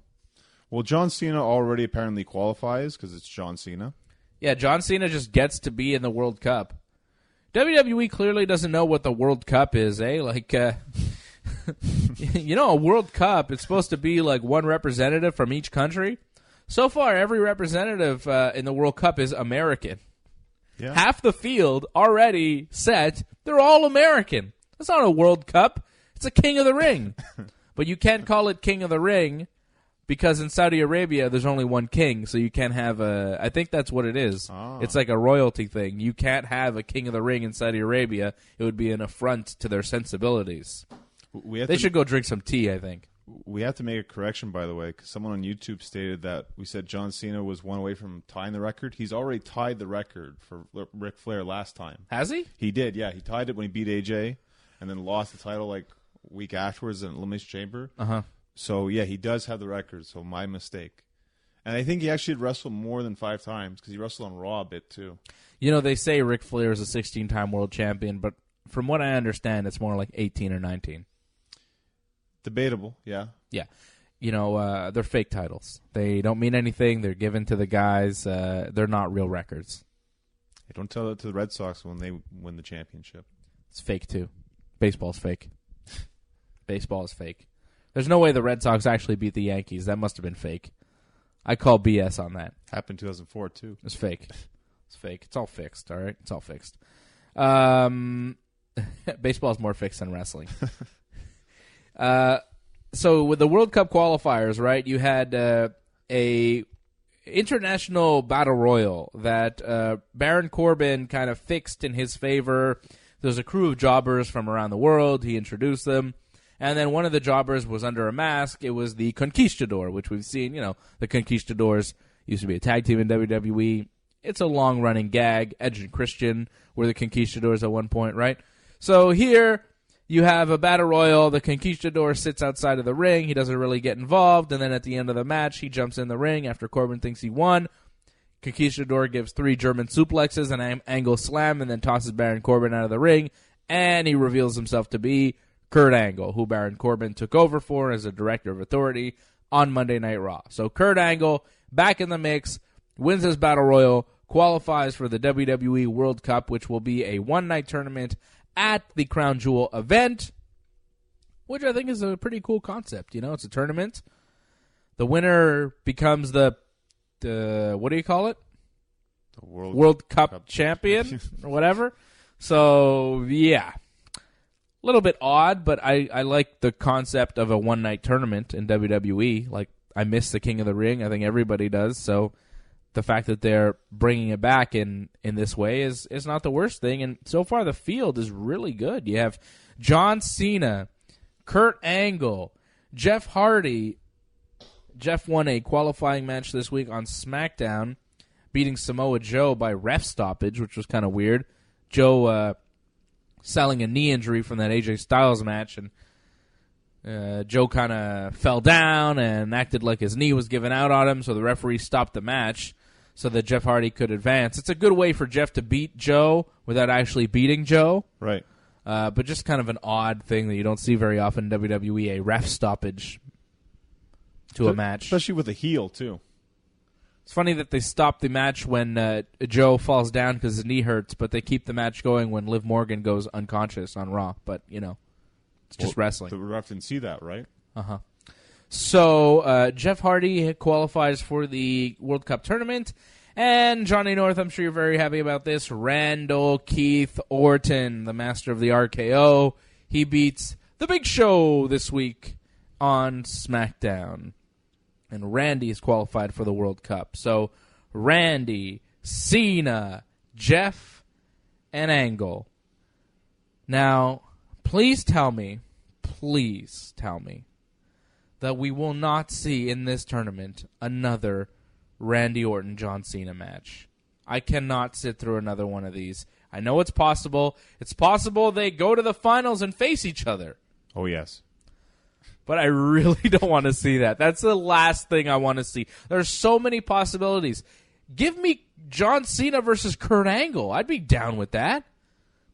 Well, John Cena already apparently qualifies because it's John Cena. Yeah, John Cena just gets to be in the World Cup. WWE clearly doesn't know what the World Cup is, eh? Like, you know, a World Cup, it's supposed to be like one representative from each country. So far, every representative in the World Cup is American. Yeah. Half the field already set, they're all American. That's not a World Cup. It's a King of the Ring. But you can't call it King of the Ring because in Saudi Arabia, there's only one king, so you can't have a... I think that's what it is. Oh. It's like a royalty thing. You can't have a King of the Ring in Saudi Arabia. It would be an affront to their sensibilities. They should go drink some tea, I think. We have to make a correction, by the way, because someone on YouTube stated that we said John Cena was one away from tying the record. He's already tied the record for Ric Flair last time. Has he? He did, yeah. He tied it when he beat AJ and then lost the title like a week afterwards in Elimination Chamber. Uh-huh. So, yeah, he does have the record, so my mistake. And I think he actually had wrestled more than 5 times because he wrestled on Raw a bit, too. You know, they say Ric Flair is a 16-time world champion, but from what I understand, it's more like 18 or 19. Debatable, yeah. Yeah. You know, they're fake titles. They don't mean anything. They're given to the guys. They're not real records. Hey, don't tell that to the Red Sox when they win the championship. It's fake, too. Baseball's fake. Baseball is fake. There's no way the Red Sox actually beat the Yankees. That must have been fake. I call BS on that. Happened 2004, too. It's fake. It's fake. It's all fixed, all right? It's all fixed. Baseball is more fixed than wrestling. So with the World Cup qualifiers, right, you had a international battle royal that Baron Corbin kind of fixed in his favor. There's a crew of jobbers from around the world. He introduced them. And then one of the jobbers was under a mask. It was the Conquistador, which we've seen. You know, the Conquistadors used to be a tag team in WWE. It's a long-running gag. Edge and Christian were the Conquistadors at one point, right? So here you have a battle royal. The Conquistador sits outside of the ring. He doesn't really get involved. And then at the end of the match, he jumps in the ring after Corbin thinks he won. Conquistador gives 3 German suplexes, an angle slam, and then tosses Baron Corbin out of the ring. And he reveals himself to be Kurt Angle, who Baron Corbin took over for as a director of authority on Monday Night Raw. So Kurt Angle, back in the mix, wins his battle royal, qualifies for the WWE World Cup, which will be a one-night tournament at the Crown Jewel event, which I think is a pretty cool concept. You know, it's a tournament. The winner becomes the what do you call it? The World Cup champion or whatever. So, yeah. A little bit odd, but I like the concept of a one-night tournament in WWE. Like, I miss the King of the Ring. I think everybody does. So the fact that they're bringing it back in this way is not the worst thing. And so far, the field is really good. You have John Cena, Kurt Angle, Jeff Hardy. Jeff won a qualifying match this week on Smackdown, beating Samoa Joe by ref stoppage, which was kind of weird. Joe selling a knee injury from that AJ Styles match, and Joe kind of fell down and acted like his knee was giving out on him, so the referee stopped the match so that Jeff Hardy could advance. It's a good way for Jeff to beat Joe without actually beating Joe. Right. But just kind of an odd thing that you don't see very often in WWE, a ref stoppage to a match. Especially with a heel, too. It's funny that they stop the match when Joe falls down because his knee hurts, but they keep the match going when Liv Morgan goes unconscious on Raw. But, it's just wrestling. The ref didn't see that, right? Uh-huh. So, Jeff Hardy qualifies for the World Cup tournament. And Johnny North, I'm sure you're very happy about this. Randall Keith Orton, the master of the RKO. He beats The Big Show this week on SmackDown. And Randy is qualified for the World Cup. So, Randy, Cena, Jeff, and Angle. Now, please tell me that we will not see in this tournament another Randy Orton-John Cena match. I cannot sit through another one of these. I know it's possible. It's possible they go to the finals and face each other. Oh, yes. But I really don't want to see that. That's the last thing I want to see. There's so many possibilities. Give me John Cena versus Kurt Angle. I'd be down with that.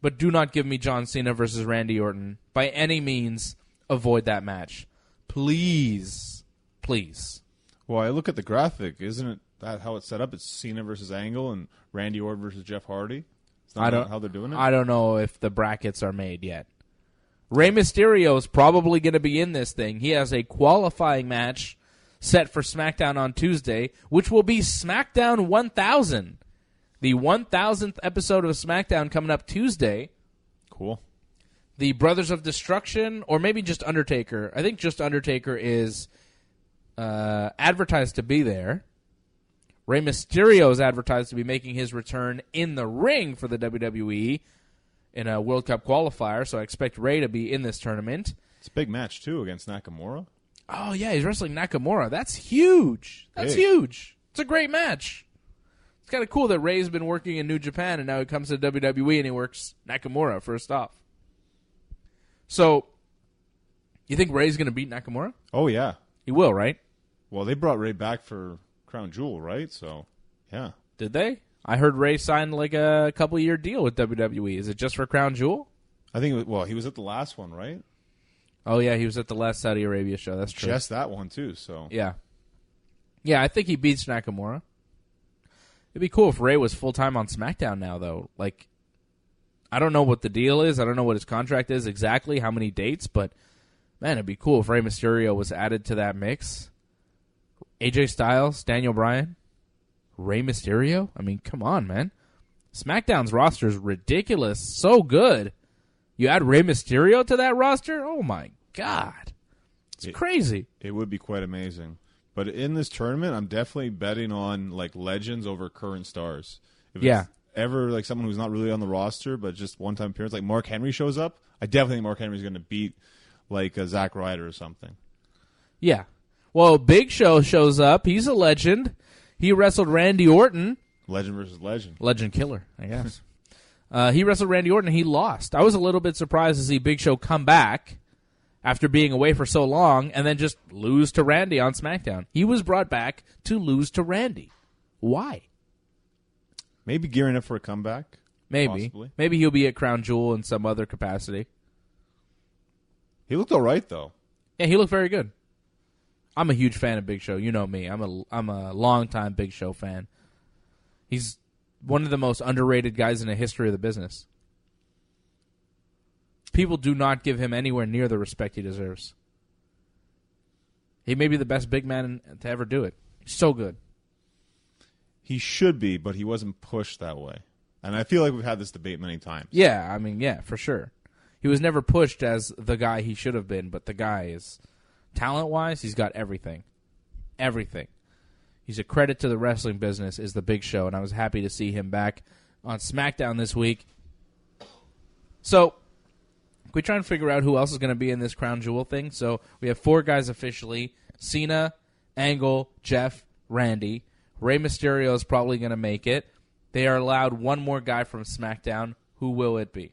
But do not give me John Cena versus Randy Orton. By any means, avoid that match. Please. Please. Well, I look at the graphic. Isn't it that how it's set up? It's Cena versus Angle and Randy Orton versus Jeff Hardy. It's not how they're doing it? I don't know if the brackets are made yet. Rey Mysterio is probably going to be in this thing. He has a qualifying match set for SmackDown on Tuesday, which will be SmackDown 1000. The 1000th episode of SmackDown coming up Tuesday. Cool. The Brothers of Destruction, or maybe just Undertaker. I think just Undertaker is advertised to be there. Rey Mysterio is advertised to be making his return in the ring for the WWE in a World Cup qualifier, so I expect Rey to be in this tournament. It's a big match, too, against Nakamura. Oh, yeah, he's wrestling Nakamura. That's huge. That's huge. It's a great match. It's kind of cool that Rey's been working in New Japan, and now he comes to WWE and he works Nakamura first off. So, you think Rey's going to beat Nakamura? Oh, yeah. He will, right? Well, they brought Rey back for Crown Jewel, right? So, yeah. Did they? I heard Rey signed like a couple-year deal with WWE. Is it just for Crown Jewel? I think, he was at the last one, right? Oh, yeah, he was at the last Saudi Arabia show. That's true. Just that one, too, so. Yeah. Yeah, I think he beats Nakamura. It'd be cool if Rey was full-time on SmackDown now, though. Like, I don't know what the deal is. I don't know what his contract is exactly, how many dates, but, man, it'd be cool if Rey Mysterio was added to that mix. AJ Styles, Daniel Bryan, Rey Mysterio? I mean, come on, man. SmackDown's roster is ridiculous. So good. You add Rey Mysterio to that roster? Oh, my God. It's crazy. It would be quite amazing. But in this tournament, I'm definitely betting on, like, legends over current stars. If it's ever, like, someone who's not really on the roster, but just one-time appearance, like Mark Henry shows up, I definitely think Mark Henry's going to beat, like, a Zack Ryder or something. Yeah. Well, Big Show shows up. He's a legend. He wrestled Randy Orton. Legend versus legend. Legend killer, I guess. He wrestled Randy Orton, and he lost. I was a little bit surprised to see Big Show come back after being away for so long and then just lose to Randy on SmackDown. He was brought back to lose to Randy. Why? Maybe gearing up for a comeback. Maybe. Possibly. Maybe he'll be at Crown Jewel in some other capacity. He looked all right, though. Yeah, he looked very good. I'm a huge fan of Big Show. You know me. I'm a long-time Big Show fan. He's one of the most underrated guys in the history of the business. People do not give him anywhere near the respect he deserves. He may be the best big man to ever do it. He's so good. He should be, but he wasn't pushed that way. And I feel like we've had this debate many times. Yeah, I mean, yeah, for sure. He was never pushed as the guy he should have been, but the guy is, talent-wise, he's got everything. Everything. He's a credit to the wrestling business, is the Big Show, and I was happy to see him back on SmackDown this week. So, we try and figure out who else is going to be in this Crown Jewel thing. So, we have 4 guys officially. Cena, Angle, Jeff, Randy. Rey Mysterio is probably going to make it. They are allowed one more guy from SmackDown. Who will it be?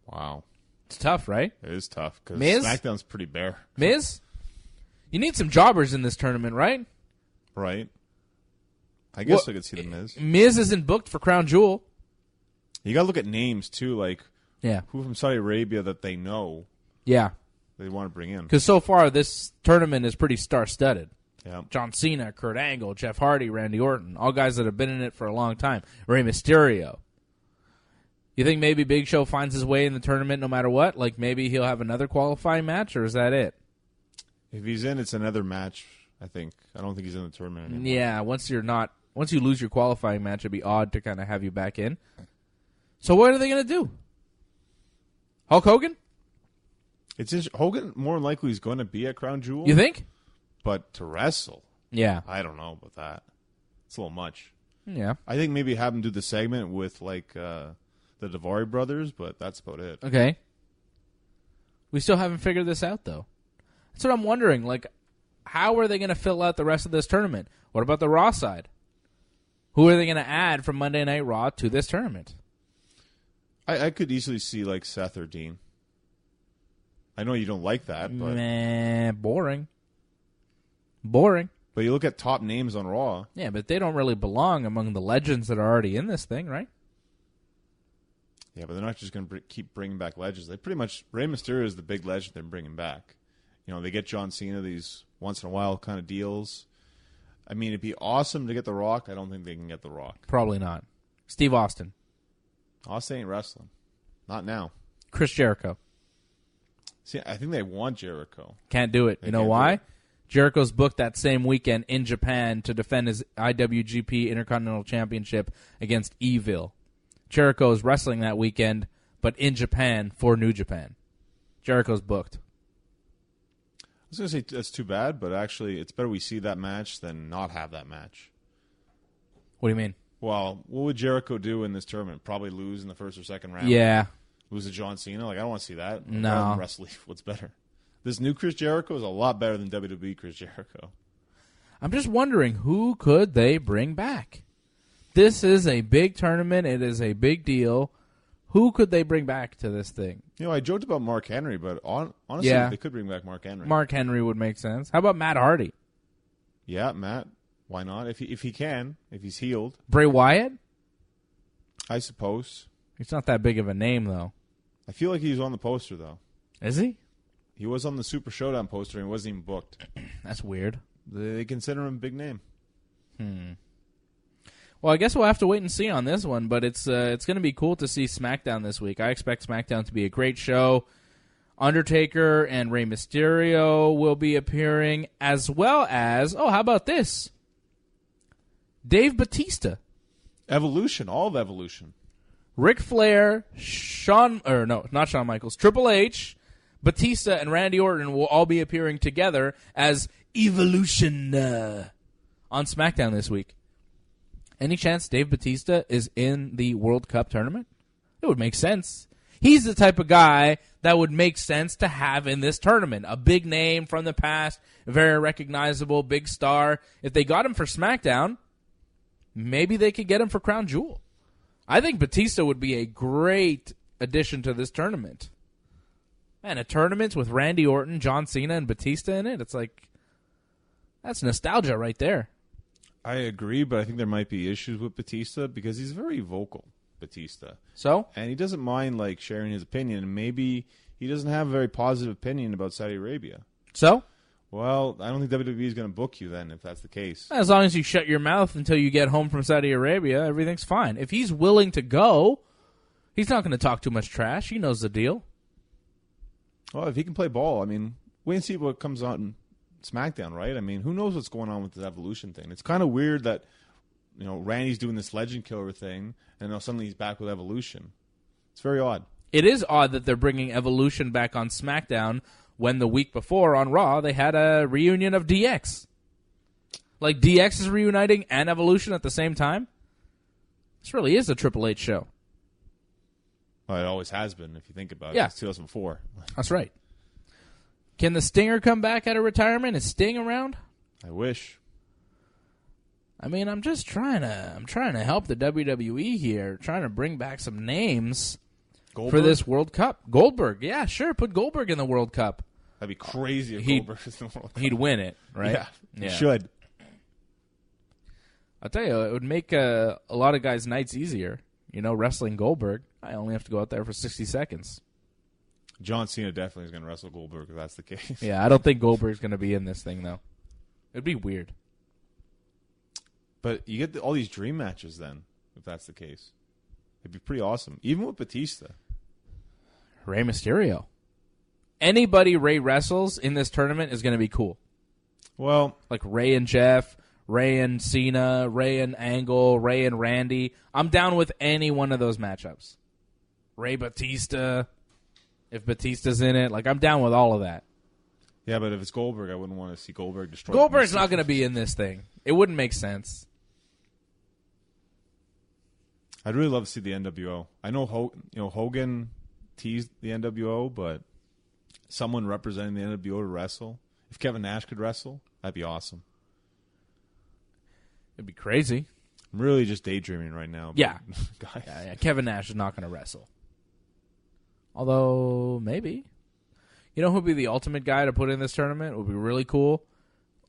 Wow. It's tough, right? It is tough because Miz? SmackDown's pretty bare. Miz? You need some jobbers in this tournament, right? Right. I guess I could see the Miz. Miz isn't booked for Crown Jewel. You got to look at names, too, like yeah, who from Saudi Arabia that they know yeah, they want to bring in. Because so far, this tournament is pretty star-studded. Yeah. John Cena, Kurt Angle, Jeff Hardy, Randy Orton, all guys that have been in it for a long time. Rey Mysterio. You think maybe Big Show finds his way in the tournament no matter what? Like maybe he'll have another qualifying match, or is that it? If he's in, it's another match, I think. I don't think he's in the tournament anymore. Yeah, once you lose your qualifying match, it'd be odd to kind of have you back in. So what are they going to do? Hulk Hogan? Hogan more than likely is going to be at Crown Jewel. You think? But to wrestle, yeah. I don't know about that. It's a little much. Yeah. I think maybe have him do the segment with like the Daivari brothers, but that's about it. Okay. We still haven't figured this out, though. That's what I'm wondering. Like, how are they going to fill out the rest of this tournament? What about the Raw side? Who are they going to add from Monday Night Raw to this tournament? I could easily see like Seth or Dean. I know you don't like that, but boring. Boring. But you look at top names on Raw. Yeah, but they don't really belong among the legends that are already in this thing, right? Yeah, but they're not just going to keep bringing back legends. They pretty much Rey Mysterio is the big legend they're bringing back. You know, they get John Cena these once in a while kind of deals. I mean, it'd be awesome to get The Rock. I don't think they can get The Rock. Probably not. Steve Austin. Austin ain't wrestling. Not now. Chris Jericho. See, I think they want Jericho. Can't do it. You know why? Jericho's booked that same weekend in Japan to defend his IWGP Intercontinental Championship against Evil. Jericho's wrestling that weekend, but in Japan for New Japan. Jericho's booked. I was going to say that's too bad, but actually it's better we see that match than not have that match. What do you mean? Well, what would Jericho do in this tournament? Probably lose in the first or second round. Yeah. Lose to John Cena? Like, I don't want to see that. No. Wrestle League, what's better? This new Chris Jericho is a lot better than WWE Chris Jericho. I'm just wondering, who could they bring back? This is a big tournament. It is a big deal. Who could they bring back to this thing? You know, I joked about Mark Henry, but honestly, they could bring back Mark Henry. Mark Henry would make sense. How about Matt Hardy? Yeah, Matt. Why not? If he can, if he's healed. Bray Wyatt? I suppose. He's not that big of a name, though. I feel like he's on the poster, though. Is he? He was on the Super Showdown poster and wasn't even booked. That's weird. They consider him a big name. Well, I guess we'll have to wait and see on this one, but it's going to be cool to see SmackDown this week. I expect SmackDown to be a great show. Undertaker and Rey Mysterio will be appearing, as well as, how about this? Dave Bautista. Evolution, all of Evolution. Ric Flair, not Shawn Michaels, Triple H, Batista, and Randy Orton will all be appearing together as Evolution on SmackDown this week. Any chance Dave Bautista is in the World Cup tournament? It would make sense. He's the type of guy that would make sense to have in this tournament. A big name from the past, very recognizable, big star. If they got him for SmackDown, maybe they could get him for Crown Jewel. I think Batista would be a great addition to this tournament. Man, a tournament with Randy Orton, John Cena, and Batista in it, it's like, that's nostalgia right there. I agree, but I think there might be issues with Batista because he's very vocal, Batista. So? And he doesn't mind like sharing his opinion, and maybe he doesn't have a very positive opinion about Saudi Arabia. So? Well, I don't think WWE is going to book you then if that's the case. As long as you shut your mouth until you get home from Saudi Arabia, everything's fine. If he's willing to go, he's not going to talk too much trash. He knows the deal. Well, if he can play ball, I mean, wait and see what comes on SmackDown, right? I mean, who knows what's going on with the Evolution thing? It's kind of weird that, you know, Randy's doing this Legend Killer thing, and now suddenly he's back with Evolution. It's very odd. It is odd that they're bringing Evolution back on SmackDown when the week before on Raw they had a reunion of DX. Like DX is reuniting and Evolution at the same time? This really is a Triple H show. Well, it always has been, if you think about it. Yeah. It's 2004. That's right. Can the Stinger come back out of retirement? Is Sting around? I wish. I mean, I'm trying to help the WWE here, trying to bring back some names for this World Cup. Goldberg, yeah, sure, put Goldberg in the World Cup. That'd be crazy if Goldberg was in the World Cup. He'd win it, right? Yeah, he should. I'll tell you, it would make a lot of guys' nights easier. You know, wrestling Goldberg, I only have to go out there for 60 seconds. John Cena definitely is going to wrestle Goldberg if that's the case. Yeah, I don't think Goldberg's going to be in this thing, though. It'd be weird. But you get all these dream matches then, if that's the case. It'd be pretty awesome. Even with Batista. Rey Mysterio. Anybody Rey wrestles in this tournament is going to be cool. Well, like Rey and Jeff, Rey and Cena, Rey and Angle, Rey and Randy. I'm down with any one of those matchups. Rey Batista, if Batista's in it. Like, I'm down with all of that. Yeah, but if it's Goldberg, I wouldn't want to see Goldberg destroy. Goldberg's not going to be in this thing. It wouldn't make sense. I'd really love to see the NWO. I know Hogan teased the NWO, but someone representing the NWO to wrestle. If Kevin Nash could wrestle, that'd be awesome. It'd be crazy. I'm really just daydreaming right now. Yeah. Guys. Yeah. Kevin Nash is not going to wrestle. Although, maybe. You know who'd be the ultimate guy to put in this tournament? It would be really cool.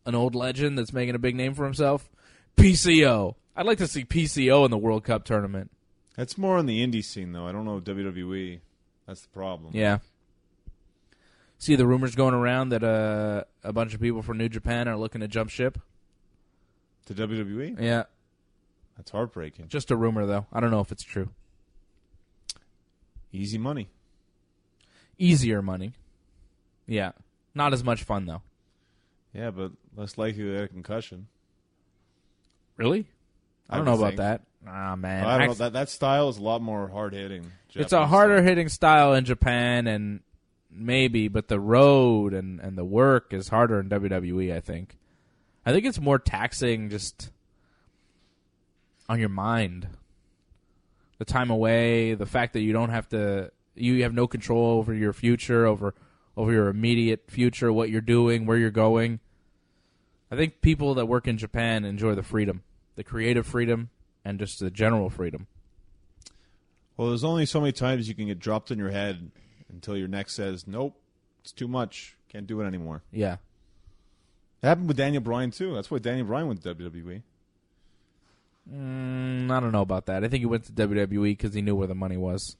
An old legend that's making a big name for himself. PCO. I'd like to see PCO in the World Cup tournament. That's more on the indie scene, though. I don't know WWE. That's the problem. Yeah. See the rumors going around that a bunch of people from New Japan are looking to jump ship? To WWE? Yeah. That's heartbreaking. Just a rumor, though. I don't know if it's true. Easy money. Easier money. Yeah. Not as much fun, though. Yeah, but less likely to get a concussion. Really? I don't know about that. Ah, man. I don't know. That style is a lot more hard-hitting. It's a harder-hitting style in Japan, and maybe, but the road and the work is harder in WWE, I think. I think it's more taxing just on your mind. The time away, the fact that you don't have to, you have no control over your future, over your immediate future, what you're doing, where you're going. I think people that work in Japan enjoy the freedom, the creative freedom, and just the general freedom. Well, there's only so many times you can get dropped on your head until your neck says, nope, it's too much. Can't do it anymore. Yeah. It happened with Daniel Bryan, too. That's why Daniel Bryan went to WWE. I don't know about that. I think he went to WWE because he knew where the money was.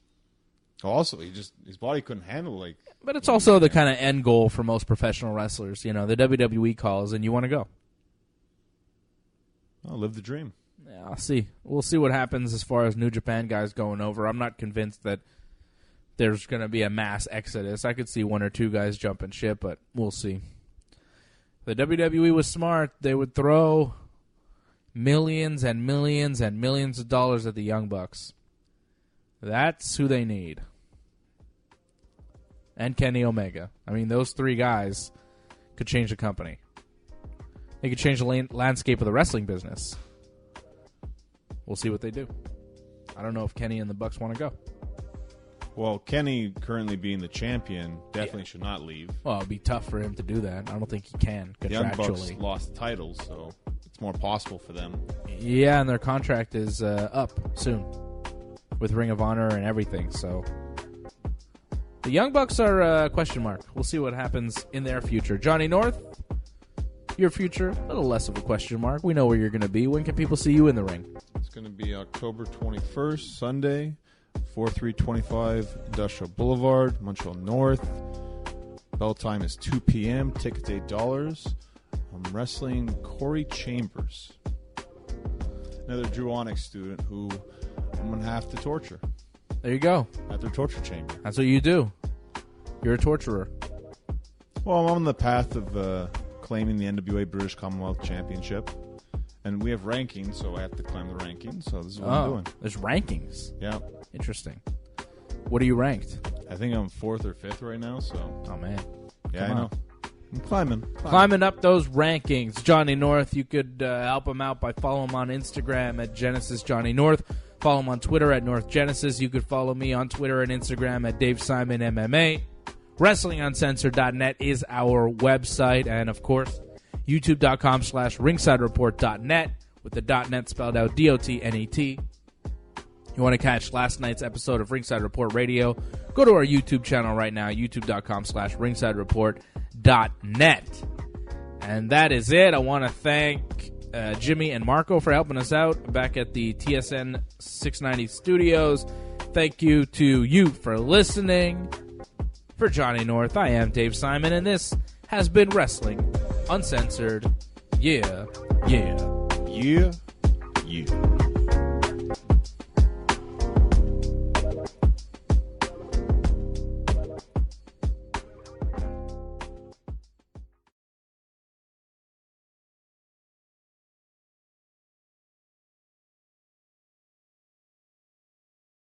Also, his body couldn't handle But it's also the kind of end goal for most professional wrestlers. You know, the WWE calls and you want to go. I'll live the dream. Yeah, I'll see. We'll see what happens as far as New Japan guys going over. I'm not convinced that there's going to be a mass exodus. I could see one or two guys jumping ship, but we'll see. The WWE was smart. They would throw millions and millions and millions of dollars at the Young Bucks. That's who they need. And Kenny Omega. I mean, those three guys could change the company. They could change the landscape of the wrestling business. We'll see what they do. I don't know if Kenny and the Bucks want to go. Well, Kenny, currently being the champion, definitely should not leave. Well, it'd be tough for him to do that. I don't think he can contractually. The Young Bucks lost the titles, so it's more possible for them. Yeah, and their contract is up soon with Ring of Honor and everything. So the Young Bucks are a question mark. We'll see what happens in their future. Johnny North, your future, a little less of a question mark. We know where you're going to be. When can people see you in the ring? It's going to be October 21st, Sunday. 4325 Industrial Boulevard, Montreal North. Bell time is 2 p.m. Tickets $8. I'm wrestling Corey Chambers, another Drew Onyx student who I'm going to have to torture. There you go. At their torture chamber. That's what you do. You're a torturer. Well, I'm on the path of claiming the NWA British Commonwealth Championship. And we have rankings, so I have to climb the rankings. So this is what I'm doing. There's rankings. Yeah. Interesting. What are you ranked? I think I'm 4th or 5th right now. So. Oh, man. Yeah, I know. I'm climbing. Climbing up those rankings. Johnny North, you could help him out by following him on Instagram at Genesis Johnny North. Follow him on Twitter at North Genesis. You could follow me on Twitter and Instagram at Dave Simon MMA. WrestlingUncensored.net is our website. And, of course, YouTube.com/RingsideReport.net with the .net spelled out DOTNET. You want to catch last night's episode of Ringside Report Radio, go to our YouTube channel right now, youtube.com/RingsideReport.net. And that is it. I want to thank Jimmy and Marco for helping us out back at the TSN 690 studios. Thank you to you for listening. For Johnny North, I am Dave Simon, and this has been Wrestling Uncensored. Yeah. Yeah. Yeah. Yeah.